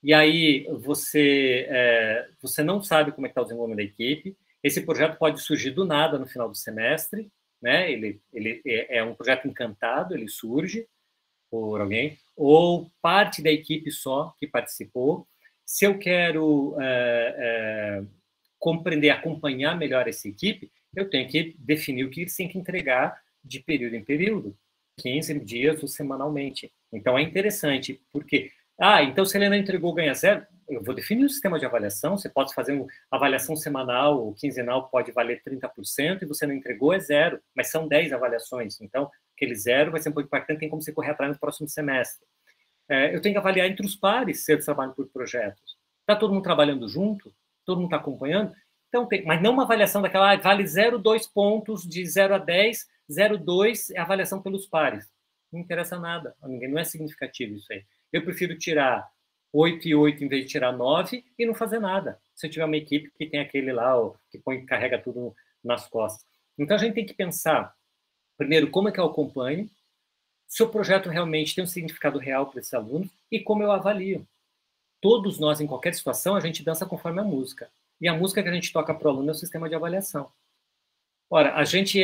E aí você não sabe como é que está o desenvolvimento da equipe. Esse projeto pode surgir do nada no final do semestre, né? Ele é um projeto encantado, ele surge por alguém, ou parte da equipe só que participou. Se eu quero compreender, acompanhar melhor essa equipe, eu tenho que definir o que eles têm que entregar de período em período, 15 dias ou semanalmente. Então, é interessante, porque então se ele não entregou, ganha zero, eu vou definir o sistema de avaliação, você pode fazer uma avaliação semanal ou quinzenal, pode valer 30%, e você não entregou, é zero, mas são 10 avaliações, então aquele zero vai ser um pouco impactante, tem como você correr atrás no próximo semestre. Eu tenho que avaliar entre os pares se eles trabalham por projetos. Está todo mundo trabalhando junto? Todo mundo está acompanhando? Então, mas não uma avaliação daquela, vale 0,2 pontos de 0 a 10, 0,2 é a avaliação pelos pares. Não interessa nada a ninguém, não é significativo isso aí. Eu prefiro tirar 8 e 8 em vez de tirar 9 e não fazer nada. Se eu tiver uma equipe que tem aquele lá, ó, que carrega tudo nas costas. Então, a gente tem que pensar, primeiro, como é que eu acompanho, se o projeto realmente tem um significado real para esses alunos e como eu avalio. Todos nós, em qualquer situação, a gente dança conforme a música. E a música que a gente toca para o aluno é o sistema de avaliação. Ora, a gente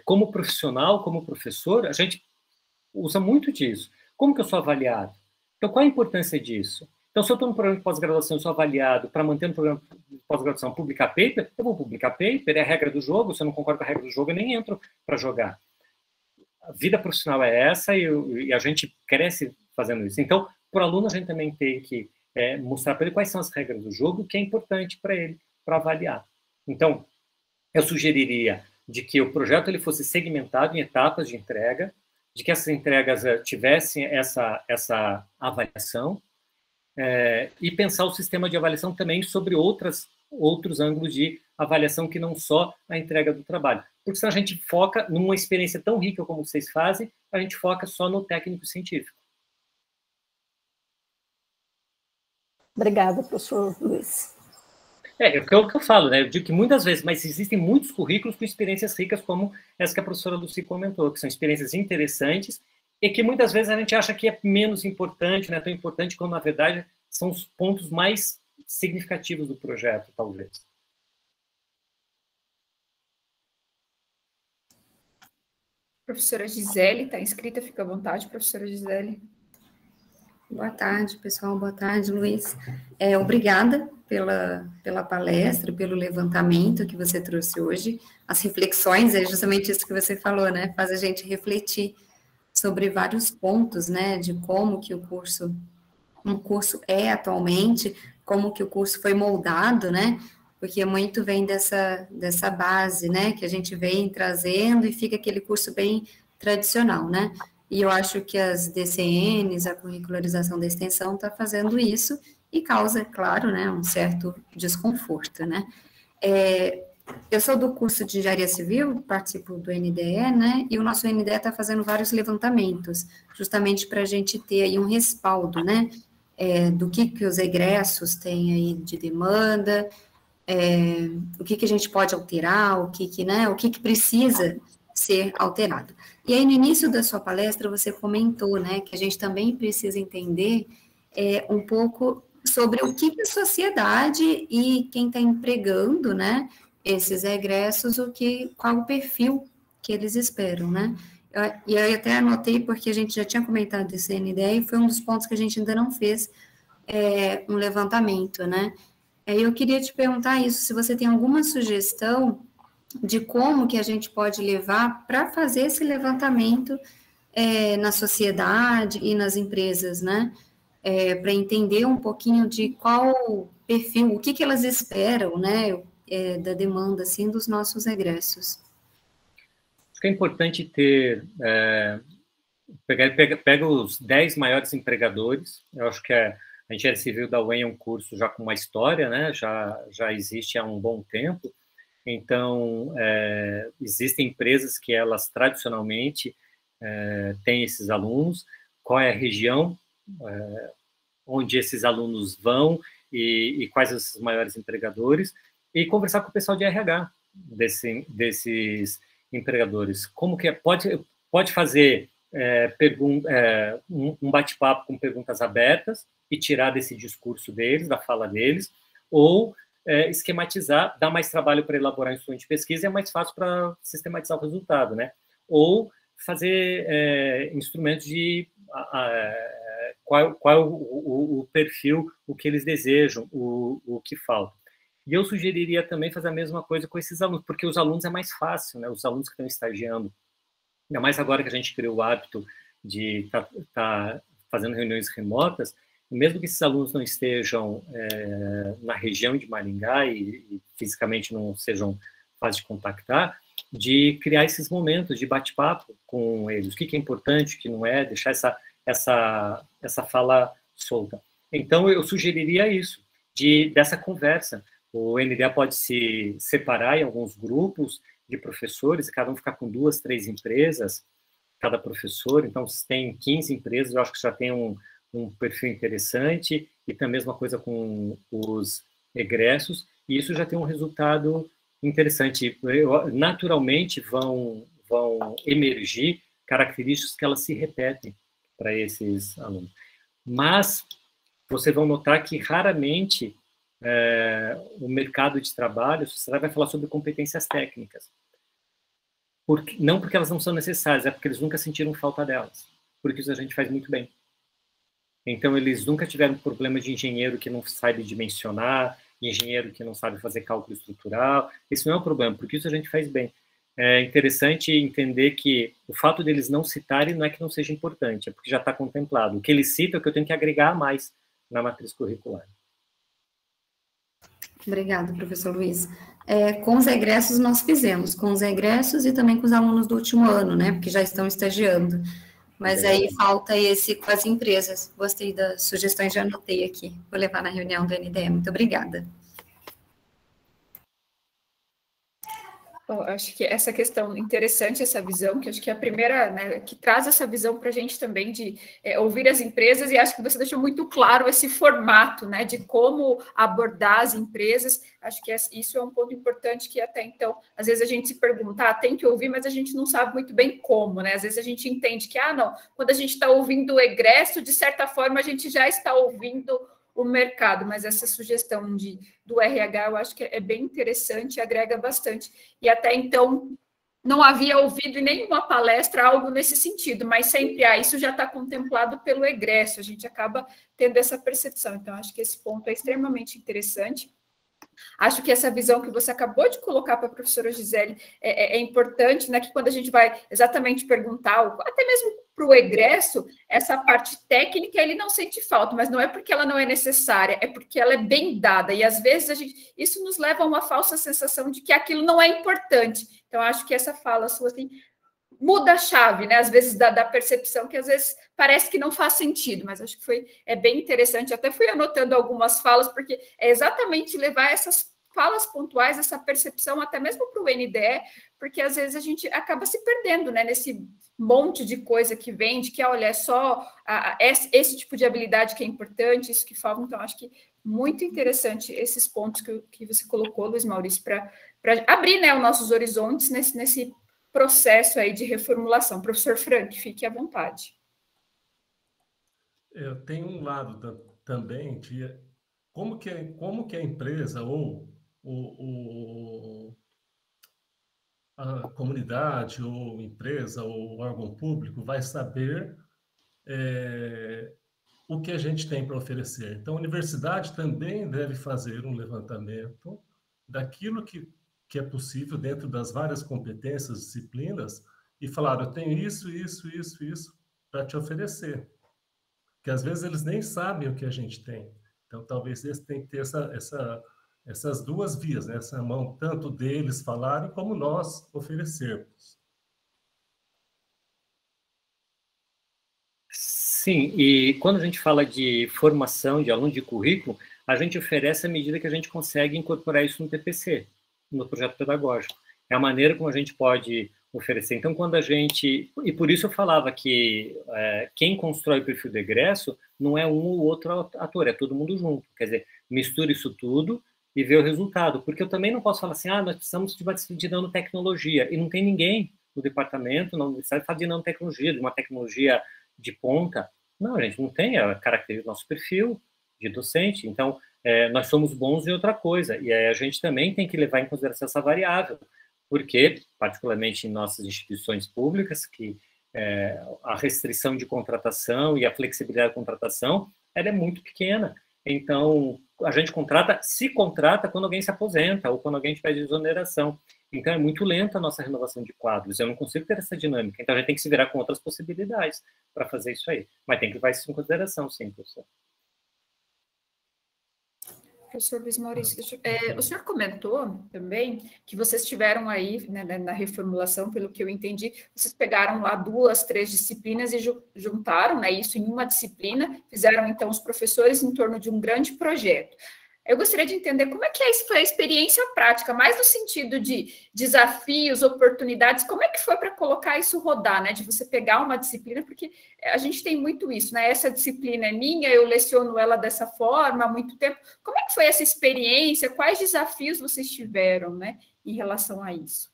como profissional, como professor, a gente usa muito disso. Como que eu sou avaliado? Então, qual a importância disso? Então, se eu estou no programa de pós-graduação e sou avaliado para manter no programa de pós-graduação publicar paper, eu vou publicar paper, é a regra do jogo, se eu não concordo com a regra do jogo, eu nem entro para jogar. A vida profissional é essa e a gente cresce fazendo isso. Então, para o aluno, a gente também tem que mostrar para ele quais são as regras do jogo, que é importante para ele, para avaliar. Então, eu sugeriria de que o projeto ele fosse segmentado em etapas de entrega, de que essas entregas tivessem essa avaliação, e pensar o sistema de avaliação também sobre outros ângulos de avaliação que não só a entrega do trabalho. Porque se a gente foca numa experiência tão rica como vocês fazem, a gente foca só no técnico científico. Obrigada, professor Luiz. É o que eu falo, né? Eu digo que muitas vezes, mas existem muitos currículos com experiências ricas, como essa que a professora Lucy comentou, que são experiências interessantes e que muitas vezes a gente acha que é menos importante, não é tão importante, quando, na verdade, são os pontos mais significativos do projeto, talvez. Professora Gisele, está inscrita, fica à vontade, professora Gisele. Boa tarde, pessoal. Boa tarde, Luiz. Obrigada pela palestra, pelo levantamento que você trouxe hoje. As reflexões, é justamente isso que você falou, né? Faz a gente refletir sobre vários pontos, né? De como que um curso é atualmente, como que o curso foi moldado, né? Porque muito vem dessa base, né? Que a gente vem trazendo e fica aquele curso bem tradicional, né? E eu acho que as DCNs, a curricularização da extensão, está fazendo isso e causa, claro, né, um certo desconforto, né? Eu sou do curso de Engenharia Civil, participo do NDE, né? E o nosso NDE está fazendo vários levantamentos, justamente para a gente ter aí um respaldo, né? Do que os egressos têm aí de demanda, o que a gente pode alterar, o que precisa ser alterado. E aí, no início da sua palestra, você comentou, né, que a gente também precisa entender um pouco sobre o que a sociedade e quem está empregando, né, esses egressos, qual o perfil que eles esperam, né? E eu até anotei, porque a gente já tinha comentado desse NDE, e foi um dos pontos que a gente ainda não fez um levantamento, né? Aí eu queria te perguntar isso, se você tem alguma sugestão de como que a gente pode levar para fazer esse levantamento na sociedade e nas empresas, né? Para entender um pouquinho de qual perfil, o que elas esperam, né? Da demanda, assim, dos nossos egressos. Acho que é importante ter... Pega os 10 maiores empregadores. Eu acho que a Engenharia Civil da UEM é um curso já com uma história, né? Já existe há um bom tempo. Então, existem empresas que elas tradicionalmente têm esses alunos, qual é a região onde esses alunos vão e quais os maiores empregadores, e conversar com o pessoal de RH desses empregadores. Como que pode fazer um bate-papo com perguntas abertas e tirar desse discurso deles, da fala deles, ou esquematizar, dá mais trabalho para elaborar um estudo de pesquisa e é mais fácil para sistematizar o resultado, né? Ou fazer instrumentos de qual é o perfil, o que eles desejam, o que falta. E eu sugeriria também fazer a mesma coisa com esses alunos, porque os alunos é mais fácil, né? Os alunos que estão estagiando, ainda mais agora que a gente criou o hábito de estar fazendo reuniões remotas, mesmo que esses alunos não estejam na região de Maringá e fisicamente não sejam fáceis de contactar, de criar esses momentos de bate-papo com eles, o que é importante, o que não é, deixar essa fala solta. Então, eu sugeriria isso, dessa conversa. O NDA pode se separar em alguns grupos de professores, e cada um ficar com 2, 3 empresas, cada professor. Então, se tem 15 empresas, eu acho que já tem um perfil interessante, e também a mesma coisa com os egressos, e isso já tem um resultado interessante. Naturalmente, vão emergir características que elas se repetem para esses alunos. Mas vocês vão notar que raramente o mercado de trabalho, a sociedade vai falar sobre competências técnicas. Não porque elas não são necessárias, é porque eles nunca sentiram falta delas. Porque isso a gente faz muito bem. Então, eles nunca tiveram problema de engenheiro que não sabe dimensionar, engenheiro que não sabe fazer cálculo estrutural. Esse não é um problema, porque isso a gente faz bem. É interessante entender que o fato deles não citarem não é que não seja importante, é porque já está contemplado. O que eles citam é que eu tenho que agregar mais na matriz curricular. Obrigada, professor Luiz. Com os egressos nós fizemos, com os egressos e também com os alunos do último ano, né, porque já estão estagiando. Mas aí falta esse com as empresas. Gostei das sugestões, já anotei aqui. Vou levar na reunião do NDE. Muito obrigada. Bom, acho que essa questão interessante, essa visão, que acho que é a primeira, né, que traz essa visão para a gente também de ouvir as empresas, e acho que você deixou muito claro esse formato, né, de como abordar as empresas. Acho que isso é um ponto importante que até então, às vezes a gente se pergunta, tem que ouvir, mas a gente não sabe muito bem como, né? Às vezes a gente entende que, não, quando a gente está ouvindo o egresso, de certa forma a gente já está ouvindo o mercado, mas essa sugestão do RH eu acho que é bem interessante, agrega bastante. E até então não havia ouvido em nenhuma palestra algo nesse sentido, mas sempre isso já está contemplado pelo egresso, a gente acaba tendo essa percepção. Então, acho que esse ponto é extremamente interessante. Acho que essa visão que você acabou de colocar para a professora Gisele é importante, né? Que quando a gente vai exatamente perguntar, até mesmo para o egresso, essa parte técnica ele não sente falta, mas não é porque ela não é necessária, é porque ela é bem dada. E às vezes isso nos leva a uma falsa sensação de que aquilo não é importante. Então, acho que essa fala sua assim, muda a chave, né? Às vezes da percepção que às vezes parece que não faz sentido, mas acho que é bem interessante. Até fui anotando algumas falas, porque é exatamente levar essas falas pontuais, essa percepção até mesmo para o NDE, porque às vezes a gente acaba se perdendo, né? Nesse monte de coisa que vem, de que, olha, é só esse tipo de habilidade que é importante, isso que falta. Então, acho que muito interessante esses pontos que você colocou, Luiz Maurício, para abrir, né, os nossos horizontes nesse processo aí de reformulação. Professor Frank, fique à vontade. Eu tenho um lado também de como que a empresa ou a comunidade ou empresa ou órgão público vai saber o que a gente tem para oferecer. Então, a universidade também deve fazer um levantamento daquilo que é possível dentro das várias competências, disciplinas, e falar, eu tenho isso para te oferecer. Porque às vezes eles nem sabem o que a gente tem. Então, talvez eles tenham que ter essas duas vias, né? Essa mão, tanto deles falarem, como nós oferecermos. Sim, e quando a gente fala de formação de aluno de currículo, a gente oferece à medida que a gente consegue incorporar isso no TPC, no projeto pedagógico. É a maneira como a gente pode oferecer. Então, quando a gente... E por isso eu falava que quem constrói o perfil de egresso não é um ou outro ator, é todo mundo junto. Quer dizer, mistura isso tudo e vê o resultado. Porque eu também não posso falar assim, nós precisamos de nanotecnologia. E não tem ninguém no departamento, na universidade, que fala de nanotecnologia, de uma tecnologia de ponta. Não, gente, não tem a característica do nosso perfil de docente. Então, nós somos bons em outra coisa. E aí a gente também tem que levar em consideração essa variável. Porque, particularmente em nossas instituições públicas, que a restrição de contratação e a flexibilidade de contratação, ela é muito pequena. Então, a gente se contrata quando alguém se aposenta ou quando alguém pede exoneração. Então, é muito lenta a nossa renovação de quadros. Eu não consigo ter essa dinâmica. Então, a gente tem que se virar com outras possibilidades para fazer isso aí. Mas tem que levar isso em consideração, sim, professor. Professor Luiz Maurício, o senhor comentou também que vocês tiveram aí, né, na reformulação, pelo que eu entendi, vocês pegaram lá 2, 3 disciplinas e juntaram, né, isso em uma disciplina, fizeram, então, os professores em torno de um grande projeto. Eu gostaria de entender como é que foi a experiência prática, mais no sentido de desafios, oportunidades, como é que foi para colocar isso rodar, né? De você pegar uma disciplina, porque a gente tem muito isso, né? Essa disciplina é minha, eu leciono ela dessa forma há muito tempo. Como é que foi essa experiência? Quais desafios vocês tiveram, né, em relação a isso?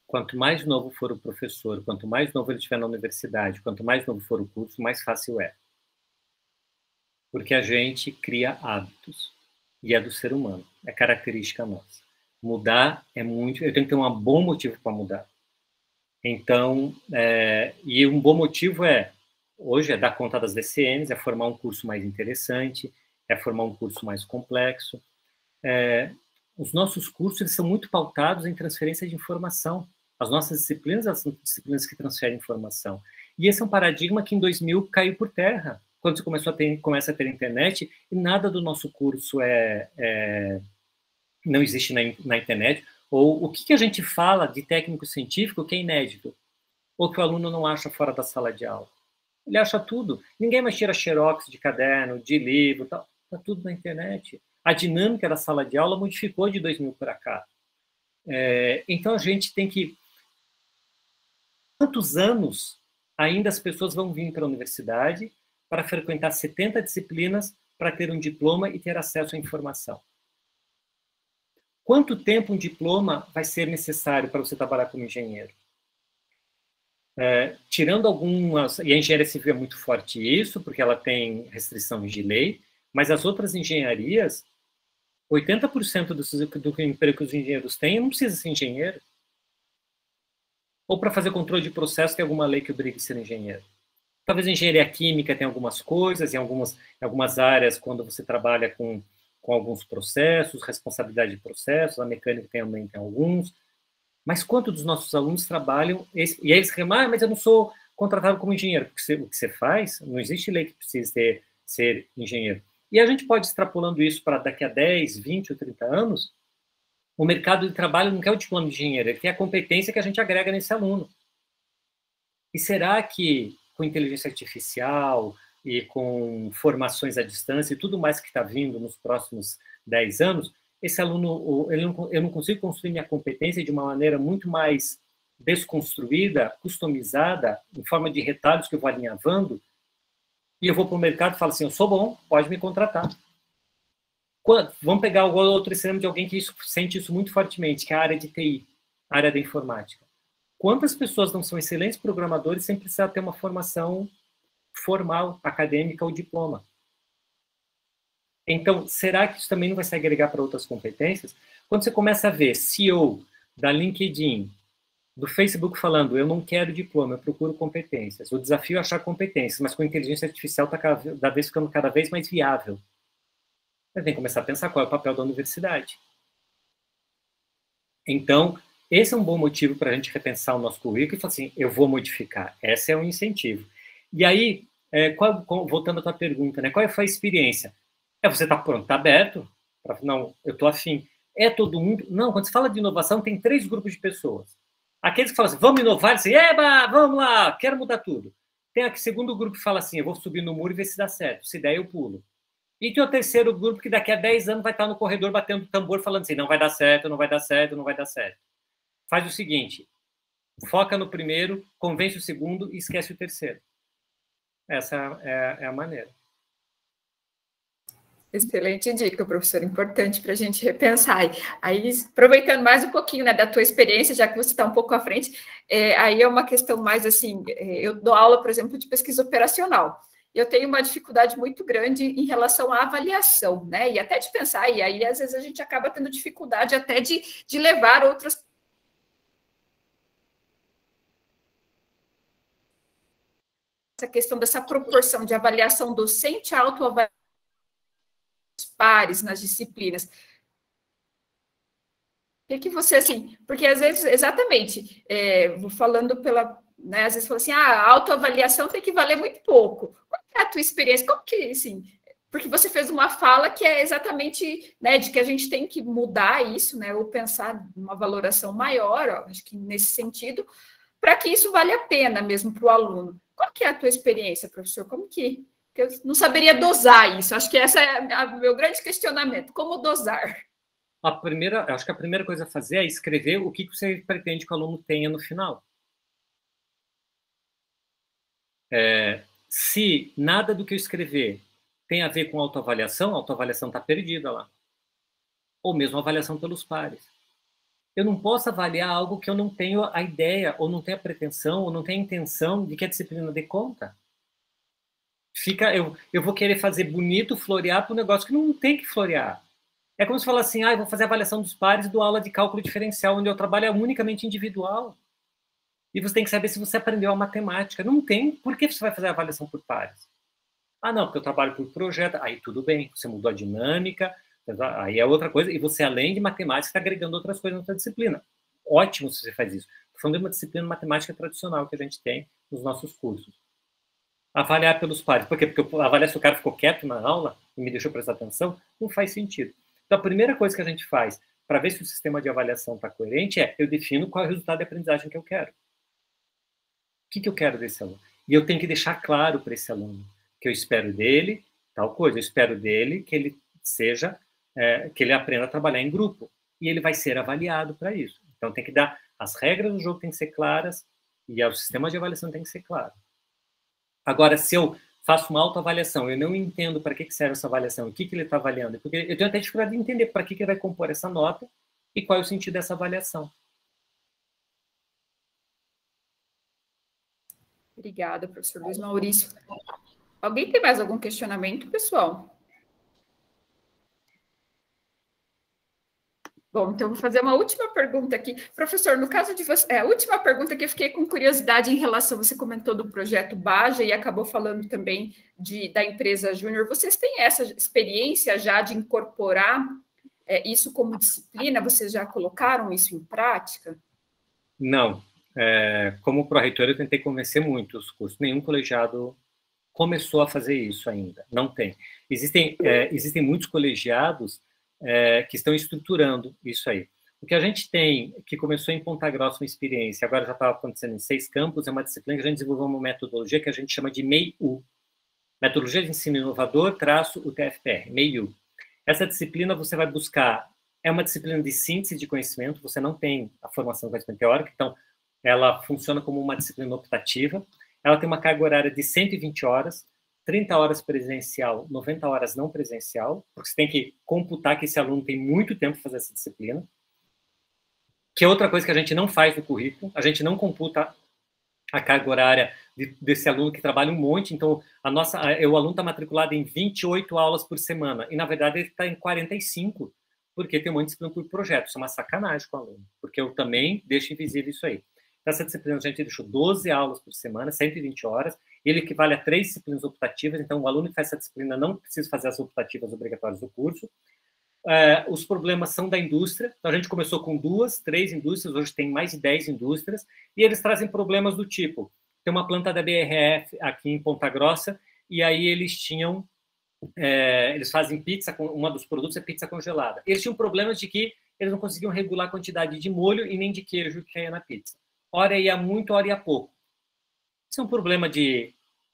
Quanto mais novo for o professor, quanto mais novo ele estiver na universidade, quanto mais novo for o curso, mais fácil é. Porque a gente cria hábitos. E é do ser humano, é característica nossa. Mudar é muito... Eu tenho que ter um bom motivo para mudar. Então, e um bom motivo hoje, é dar conta das DCNs, é formar um curso mais interessante, é formar um curso mais complexo. Os nossos cursos, eles são muito pautados em transferência de informação. As nossas disciplinas, elas são disciplinas que transferem informação. E esse é um paradigma que em 2000 caiu por terra. Quando você começa a ter internet, e nada do nosso curso não existe na internet, ou o que a gente fala de técnico científico que é inédito, ou que o aluno não acha fora da sala de aula. Ele acha tudo. Ninguém mais tira xerox de caderno, de livro, tal. Está tudo na internet. A dinâmica da sala de aula modificou de 2000 para cá. Então, a gente tem que... Quantos anos ainda as pessoas vão vir para a universidade para frequentar 70 disciplinas, para ter um diploma e ter acesso à informação? Quanto tempo um diploma vai ser necessário para você trabalhar como engenheiro? Tirando algumas... E a engenharia civil é muito forte isso, porque ela tem restrições de lei, mas as outras engenharias, 80% do emprego que os engenheiros têm não precisa ser engenheiro. Ou para fazer controle de processo, tem alguma lei que obrigue a ser engenheiro. Talvez a engenharia química tenha algumas coisas, em algumas áreas, quando você trabalha com alguns processos, responsabilidade de processos, a mecânica também tem alguns. Mas quanto dos nossos alunos trabalham... E aí eles reclamam, mas eu não sou contratado como engenheiro. Porque o que você faz, não existe lei que precise ser engenheiro. E a gente pode, extrapolando isso para daqui a 10, 20 ou 30 anos, o mercado de trabalho não quer o diploma de engenheiro, ele quer a competência que a gente agrega nesse aluno. E será que com inteligência artificial e com formações à distância e tudo mais que está vindo nos próximos 10 anos, esse aluno, eu não consigo construir minha competência de uma maneira muito mais desconstruída, customizada, em forma de retalhos que eu vou alinhavando, e eu vou para o mercado e falo assim, eu sou bom, pode me contratar. Vamos pegar o outro extremo de alguém que sente isso muito fortemente, que é a área de TI, a área da informática. Quantas pessoas não são excelentes programadores sem precisar ter uma formação formal, acadêmica ou diploma? Então, será que isso também não vai se agregar para outras competências? Quando você começa a ver CEO da LinkedIn, do Facebook falando, eu não quero diploma, eu procuro competências. O desafio é achar competências, mas com a inteligência artificial está ficando cada vez mais viável. Você tem que começar a pensar qual é o papel da universidade. Então, esse é um bom motivo para a gente repensar o nosso currículo e falar assim, eu vou modificar. Esse é um incentivo. E aí, voltando à tua pergunta, né, qual foi a experiência? Você está pronto, está aberto? Não, eu estou afim. É todo mundo? Não, quando se fala de inovação, tem 3 grupos de pessoas. Aqueles que falam assim, vamos inovar, assim, eba, vamos lá, quero mudar tudo. Tem aquele segundo grupo que fala assim, eu vou subir no muro e ver se dá certo. Se der, eu pulo. E tem o terceiro grupo que daqui a 10 anos vai estar no corredor batendo tambor, falando assim, não vai dar certo, não vai dar certo, não vai dar certo. Faz o seguinte, foca no primeiro, convence o segundo e esquece o terceiro. Essa é a maneira. Excelente dica, professor, importante para a gente repensar. Aí, aproveitando mais um pouquinho, né, da tua experiência, já que você está um pouco à frente, aí é uma questão mais assim, eu dou aula, por exemplo, de pesquisa operacional. Eu tenho uma dificuldade muito grande em relação à avaliação, né, e até de pensar, e aí às vezes a gente acaba tendo dificuldade até de levar outras... Essa questão dessa proporção de avaliação docente a autoavaliação pares nas disciplinas. O que você, assim, porque às vezes, exatamente, vou falando pela, né, às vezes fala assim, a autoavaliação tem que valer muito pouco. Qual é a tua experiência? Como que, assim, porque você fez uma fala que é exatamente, né, de que a gente tem que mudar isso, né, ou pensar numa valoração maior, ó, acho que nesse sentido, para que isso valha a pena mesmo para o aluno. Qual que é a tua experiência, professor? Como que eu não saberia dosar isso? Acho que esse é o meu grande questionamento. Como dosar? Acho que a primeira coisa a fazer é escrever o que você pretende que o aluno tenha no final. Se nada do que eu escrever tem a ver com autoavaliação, a autoavaliação está perdida lá. Ou mesmo avaliação pelos pares. Eu não posso avaliar algo que eu não tenho a ideia, ou não tenho a pretensão, ou não tenho a intenção de que a disciplina dê conta. Eu vou querer fazer bonito, florear para um negócio que não tem que florear. É como se falar assim, eu vou fazer a avaliação dos pares do aula de cálculo diferencial, onde eu trabalho unicamente individual. E você tem que saber se você aprendeu a matemática. Não tem. Por que você vai fazer a avaliação por pares? Não, porque eu trabalho por projeto. Aí tudo bem, você mudou a dinâmica, aí é outra coisa. E você, além de matemática, está agregando outras coisas na sua disciplina. Ótimo se você faz isso. Estou falando de uma disciplina de matemática tradicional que a gente tem nos nossos cursos. Avaliar pelos pares. Por quê? Porque eu avaliar se o cara ficou quieto na aula e me deixou prestar atenção, não faz sentido. Então, a primeira coisa que a gente faz para ver se o sistema de avaliação está coerente é eu defino qual é o resultado de aprendizagem que eu quero. O que eu quero desse aluno? E eu tenho que deixar claro para esse aluno que eu espero dele tal coisa. Eu espero dele que ele seja, que ele aprenda a trabalhar em grupo. E ele vai ser avaliado para isso. Então, tem que dar... As regras do jogo têm que ser claras e o sistema de avaliação tem que ser claro. Agora, se eu faço uma autoavaliação, eu não entendo para que serve essa avaliação, o que ele está avaliando, porque eu tenho até dificuldade de entender para que ele vai compor essa nota e qual é o sentido dessa avaliação. Obrigada, professor Luiz Maurício. Alguém tem mais algum questionamento, pessoal? Bom, então vou fazer uma última pergunta aqui. Professor, no caso de você, a última pergunta que eu fiquei com curiosidade em relação, você comentou do projeto Baja e acabou falando também da empresa Júnior. Vocês têm essa experiência já de incorporar isso como disciplina? Vocês já colocaram isso em prática? Não. Como pró-reitor, eu tentei convencer muito os cursos. Nenhum colegiado começou a fazer isso ainda. Não tem. Existem muitos colegiados que estão estruturando isso aí. O que a gente tem, que começou em Ponta Grossa, uma experiência, agora já está acontecendo em 6 campos, é uma disciplina que a gente desenvolveu uma metodologia que a gente chama de MEI-U. Metodologia de Ensino Inovador, UTFPR, MEI-U. Essa disciplina você vai buscar, é uma disciplina de síntese de conhecimento, você não tem a formação do conhecimento teórico, então ela funciona como uma disciplina optativa, ela tem uma carga horária de 120 horas, 30 horas presencial, 90 horas não presencial, porque você tem que computar que esse aluno tem muito tempo para fazer essa disciplina, que é outra coisa que a gente não faz no currículo, a gente não computa a carga horária desse aluno que trabalha um monte, então o aluno está matriculado em 28 aulas por semana, e na verdade ele está em 45, porque tem um monte de disciplina por projeto, isso é uma sacanagem com o aluno, porque eu também deixo invisível isso aí. Nessa disciplina, a gente deixou 12 aulas por semana, 120 horas. Ele equivale a 3 disciplinas optativas, então o aluno que faz essa disciplina não precisa fazer as optativas obrigatórias do curso. Os problemas são da indústria, então a gente começou com 2, 3 indústrias, hoje tem mais de 10 indústrias, e eles trazem problemas do tipo, tem uma planta da BRF aqui em Ponta Grossa, e aí eles fazem pizza, um dos produtos é pizza congelada. Eles tinham problemas de que eles não conseguiam regular a quantidade de molho e nem de queijo que caía na pizza. Hora ia muito, hora ia pouco. Isso é um problema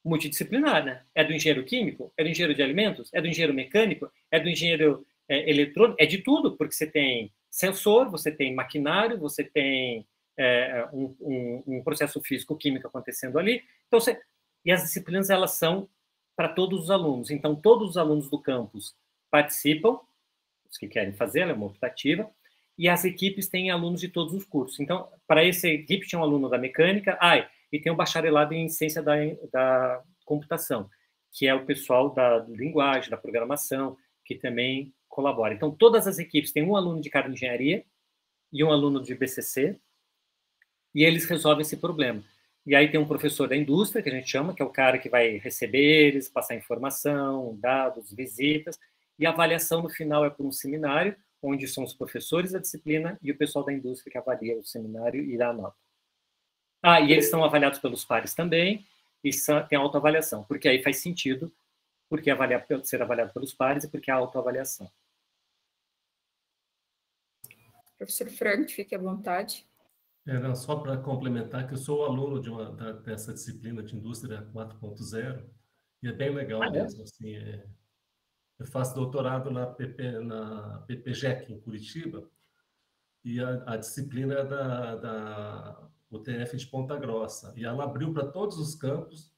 multidisciplinar, né? É do engenheiro químico, é do engenheiro de alimentos, é do engenheiro mecânico, é do engenheiro eletrônico, é de tudo, porque você tem sensor, você tem maquinário, você tem um processo físico-químico acontecendo ali. Então, e as disciplinas, elas são para todos os alunos. Então, todos os alunos do campus participam, os que querem fazer, ela é uma optativa, e as equipes têm alunos de todos os cursos. Então, para essa equipe tinha um aluno da mecânica, e tem um bacharelado em ciência da computação, que é o pessoal da linguagem, da programação, que também colabora. Então, todas as equipes têm um aluno de cara de engenharia e um aluno de BCC, e eles resolvem esse problema. E aí tem um professor da indústria, que a gente chama, que é o cara que vai receber eles, passar informação, dados, visitas, e a avaliação no final é por um seminário, onde são os professores da disciplina e o pessoal da indústria que avalia o seminário e dá a nota. E eles são avaliados pelos pares também, e tem autoavaliação, porque aí faz sentido porque ser avaliado pelos pares e porque há autoavaliação. Professor Frank, fique à vontade. Não, só para complementar, que eu sou aluno dessa disciplina de Indústria 4.0, e é bem legal mesmo. Assim, eu faço doutorado na PPGEC, em Curitiba, e a disciplina é da UTF de Ponta Grossa, e ela abriu para todos os campos,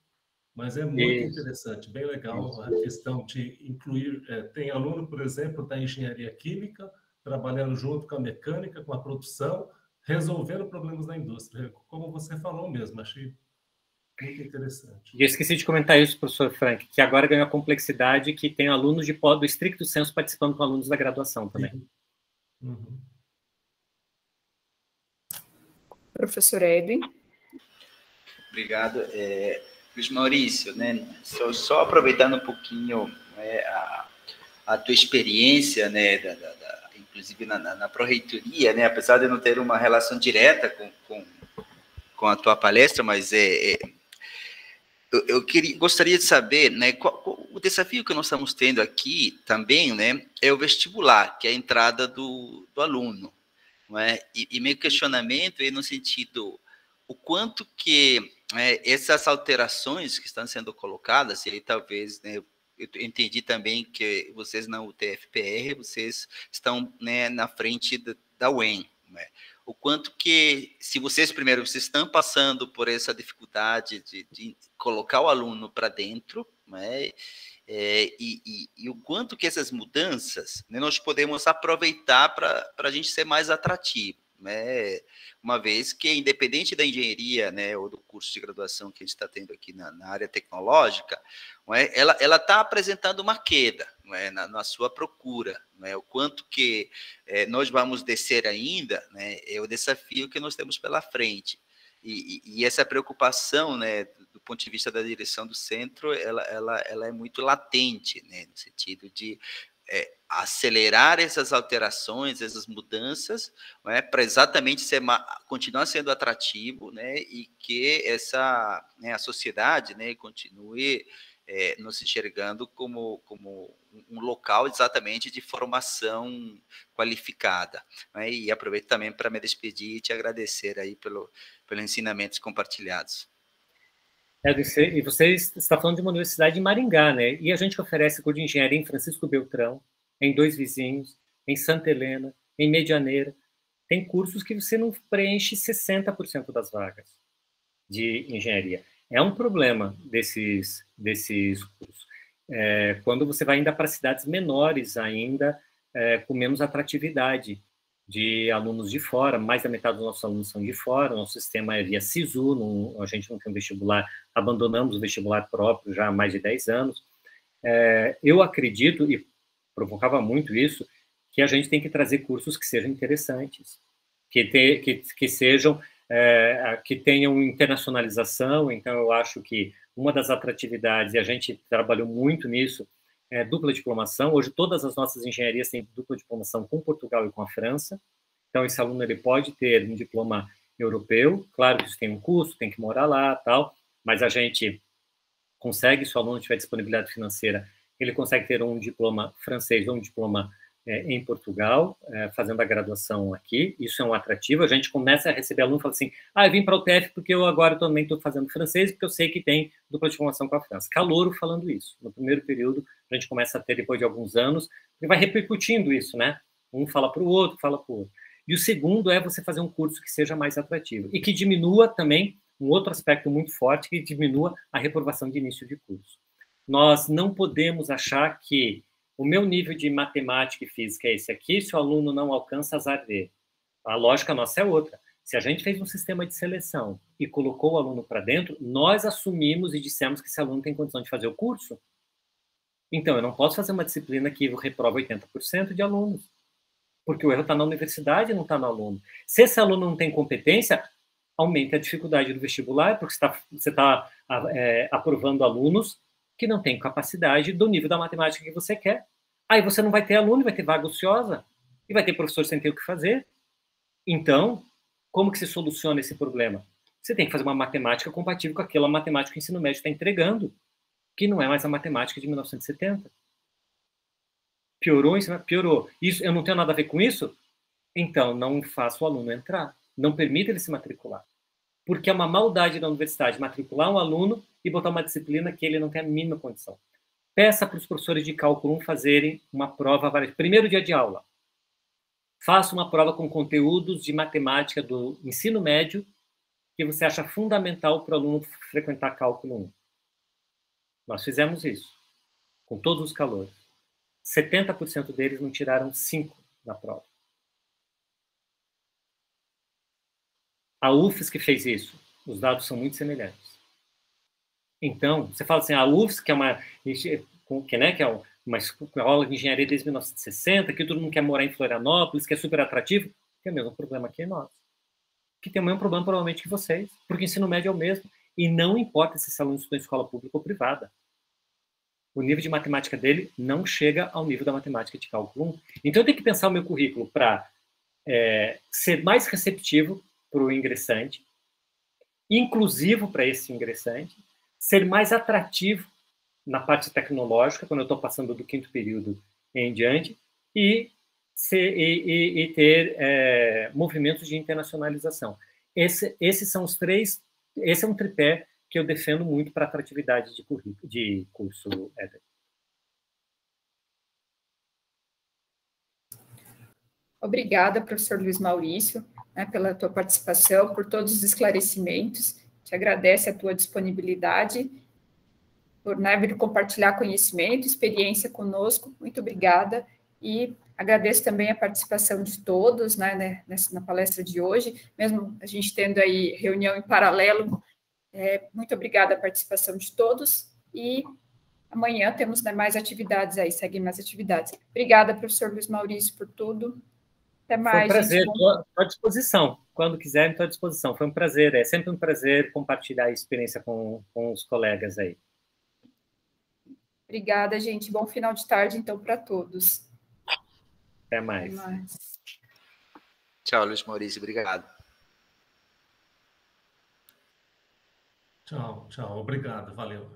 mas é muito interessante, bem legal a questão de incluir. Tem aluno, por exemplo, da engenharia química, trabalhando junto com a mecânica, com a produção, resolvendo problemas da indústria. Como você falou mesmo, achei muito interessante. E eu esqueci de comentar isso, professor Frank, que agora ganhou a complexidade que tem alunos do estricto senso participando com alunos da graduação também. Uhum. Professor Edwin. Obrigado. Luiz Maurício, né? Só aproveitando um pouquinho a tua experiência, né, inclusive na pró-reitoria, né, apesar de não ter uma relação direta com a tua palestra, mas gostaria de saber, né, o desafio que nós estamos tendo aqui também, né, é o vestibular, que é a entrada do aluno, não é? E meu questionamento é no sentido, o quanto que essas alterações que estão sendo colocadas, e aí talvez, né, eu entendi também que vocês na UTF-PR, vocês estão, né, na frente da UEM, né? O quanto que, se vocês estão passando por essa dificuldade de colocar o aluno para dentro, né, e o quanto que essas mudanças, né, nós podemos aproveitar para a gente ser mais atrativo, né, uma vez que, independente da engenharia, né, ou do curso de graduação que a gente está tendo aqui na área tecnológica, não é, ela está apresentando uma queda, não é, na sua procura, não é, o quanto que nós vamos descer ainda, né, é o desafio que nós temos pela frente. E essa preocupação, né, do ponto de vista da direção do centro, ela é muito latente, né, no sentido de acelerar essas alterações, essas mudanças, né, para exatamente continuar sendo atrativo, né, e que né, a sociedade, né, continue nos enxergando como um local exatamente de formação qualificada, né, e aproveito também para me despedir e te agradecer aí pelos ensinamentos compartilhados. E você está falando de uma universidade em Maringá, né? E a gente oferece curso de engenharia em Francisco Beltrão, em Dois Vizinhos, em Santa Helena, em Medianeira. Tem cursos que você não preenche 60% das vagas de engenharia. É um problema desses cursos. Quando você vai ainda para cidades menores ainda, com menos atratividade de alunos de fora, mais da metade dos nossos alunos são de fora, o nosso sistema é via SISU, a gente não tem um vestibular, abandonamos o vestibular próprio já há mais de 10 anos. Eu acredito, e provocava muito isso, que a gente tem que trazer cursos que sejam interessantes, que sejam, que tenham internacionalização. Então, eu acho que uma das atratividades, e a gente trabalhou muito nisso, dupla diplomação. Hoje, todas as nossas engenharias têm dupla diplomação com Portugal e com a França. Então, esse aluno ele pode ter um diploma europeu. Claro que isso tem um custo, tem que morar lá, tal, mas a gente consegue, se o aluno tiver disponibilidade financeira, ele consegue ter um diploma francês ou um diploma em Portugal, fazendo a graduação aqui. Isso é um atrativo. A gente começa a receber aluno e fala assim, eu vim para o UTF porque eu agora também estou fazendo francês, porque eu sei que tem dupla diplomação com a França. Calouro falando isso. No primeiro período, a gente começa a ter, depois de alguns anos, e vai repercutindo isso, né? Um fala para o outro, fala para o outro. E o segundo é você fazer um curso que seja mais atrativo e que diminua também, um outro aspecto muito forte, que diminua a reprovação de início de curso. Nós não podemos achar que o meu nível de matemática e física é esse aqui, se o aluno não alcança, azar dele. A lógica nossa é outra. Se a gente fez um sistema de seleção e colocou o aluno para dentro, nós assumimos e dissemos que esse aluno tem condição de fazer o curso. Então, eu não posso fazer uma disciplina que reprova 80% de alunos, porque o erro está na universidade e não está no aluno. Se esse aluno não tem competência, aumenta a dificuldade do vestibular, porque você está aprovando alunos que não têm capacidade do nível da matemática que você quer. Aí você não vai ter aluno, vai ter vaga ociosa, e vai ter professor sem ter o que fazer. Então, como que se soluciona esse problema? Você tem que fazer uma matemática compatível com aquela matemática que o ensino médio está entregando. que não é mais a matemática de 1970. Piorou, piorou. Isso, eu não tenho nada a ver com isso? Então, não faça o aluno entrar. Não permita ele se matricular. Porque é uma maldade da universidade matricular um aluno e botar uma disciplina que ele não tem a mínima condição. Peça para os professores de cálculo 1 fazerem uma prova, primeiro dia de aula. Faça uma prova com conteúdos de matemática do ensino médio que você acha fundamental para o aluno frequentar cálculo 1. Nós fizemos isso, com todos os calores. 70% deles não tiraram 5 na prova. A UFSC fez isso. Os dados são muito semelhantes. Então, você fala assim, a UFSC, que é uma escola de engenharia desde 1960, que todo mundo quer morar em Florianópolis, que é super atrativo, tem o mesmo problema que nós. Que tem o mesmo problema, provavelmente, que vocês, porque o ensino médio é o mesmo. E não importa se esse aluno estuda em escola pública ou privada. O nível de matemática dele não chega ao nível da matemática de cálculo 1. Então, eu tenho que pensar o meu currículo para ser mais receptivo para o ingressante, inclusivo para esse ingressante, ser mais atrativo na parte tecnológica, quando eu estou passando do 5º período em diante, e ter movimentos de internacionalização. Esses são os 3, esse é um tripé que eu defendo muito para atratividade de curso, Éder. Obrigada, professor Luiz Maurício, né, pela tua participação, por todos os esclarecimentos. Te agradece a tua disponibilidade, por vir compartilhar conhecimento, experiência conosco. Muito obrigada. E agradeço também a participação de todos, né, na palestra de hoje, mesmo a gente tendo aí reunião em paralelo. Muito obrigada a participação de todos. E amanhã temos, né, mais atividades aí, seguem mais atividades. Obrigada, professor Luiz Maurício, por tudo. Até mais. Foi um prazer, estou à disposição. Quando quiserem, estou à disposição. Foi um prazer, é sempre um prazer compartilhar a experiência com os colegas aí. Obrigada, gente. Bom final de tarde, então, para todos. Até mais. Até mais. Tchau, Luiz Maurício. Obrigado. Tchau, tchau. Obrigado. Valeu.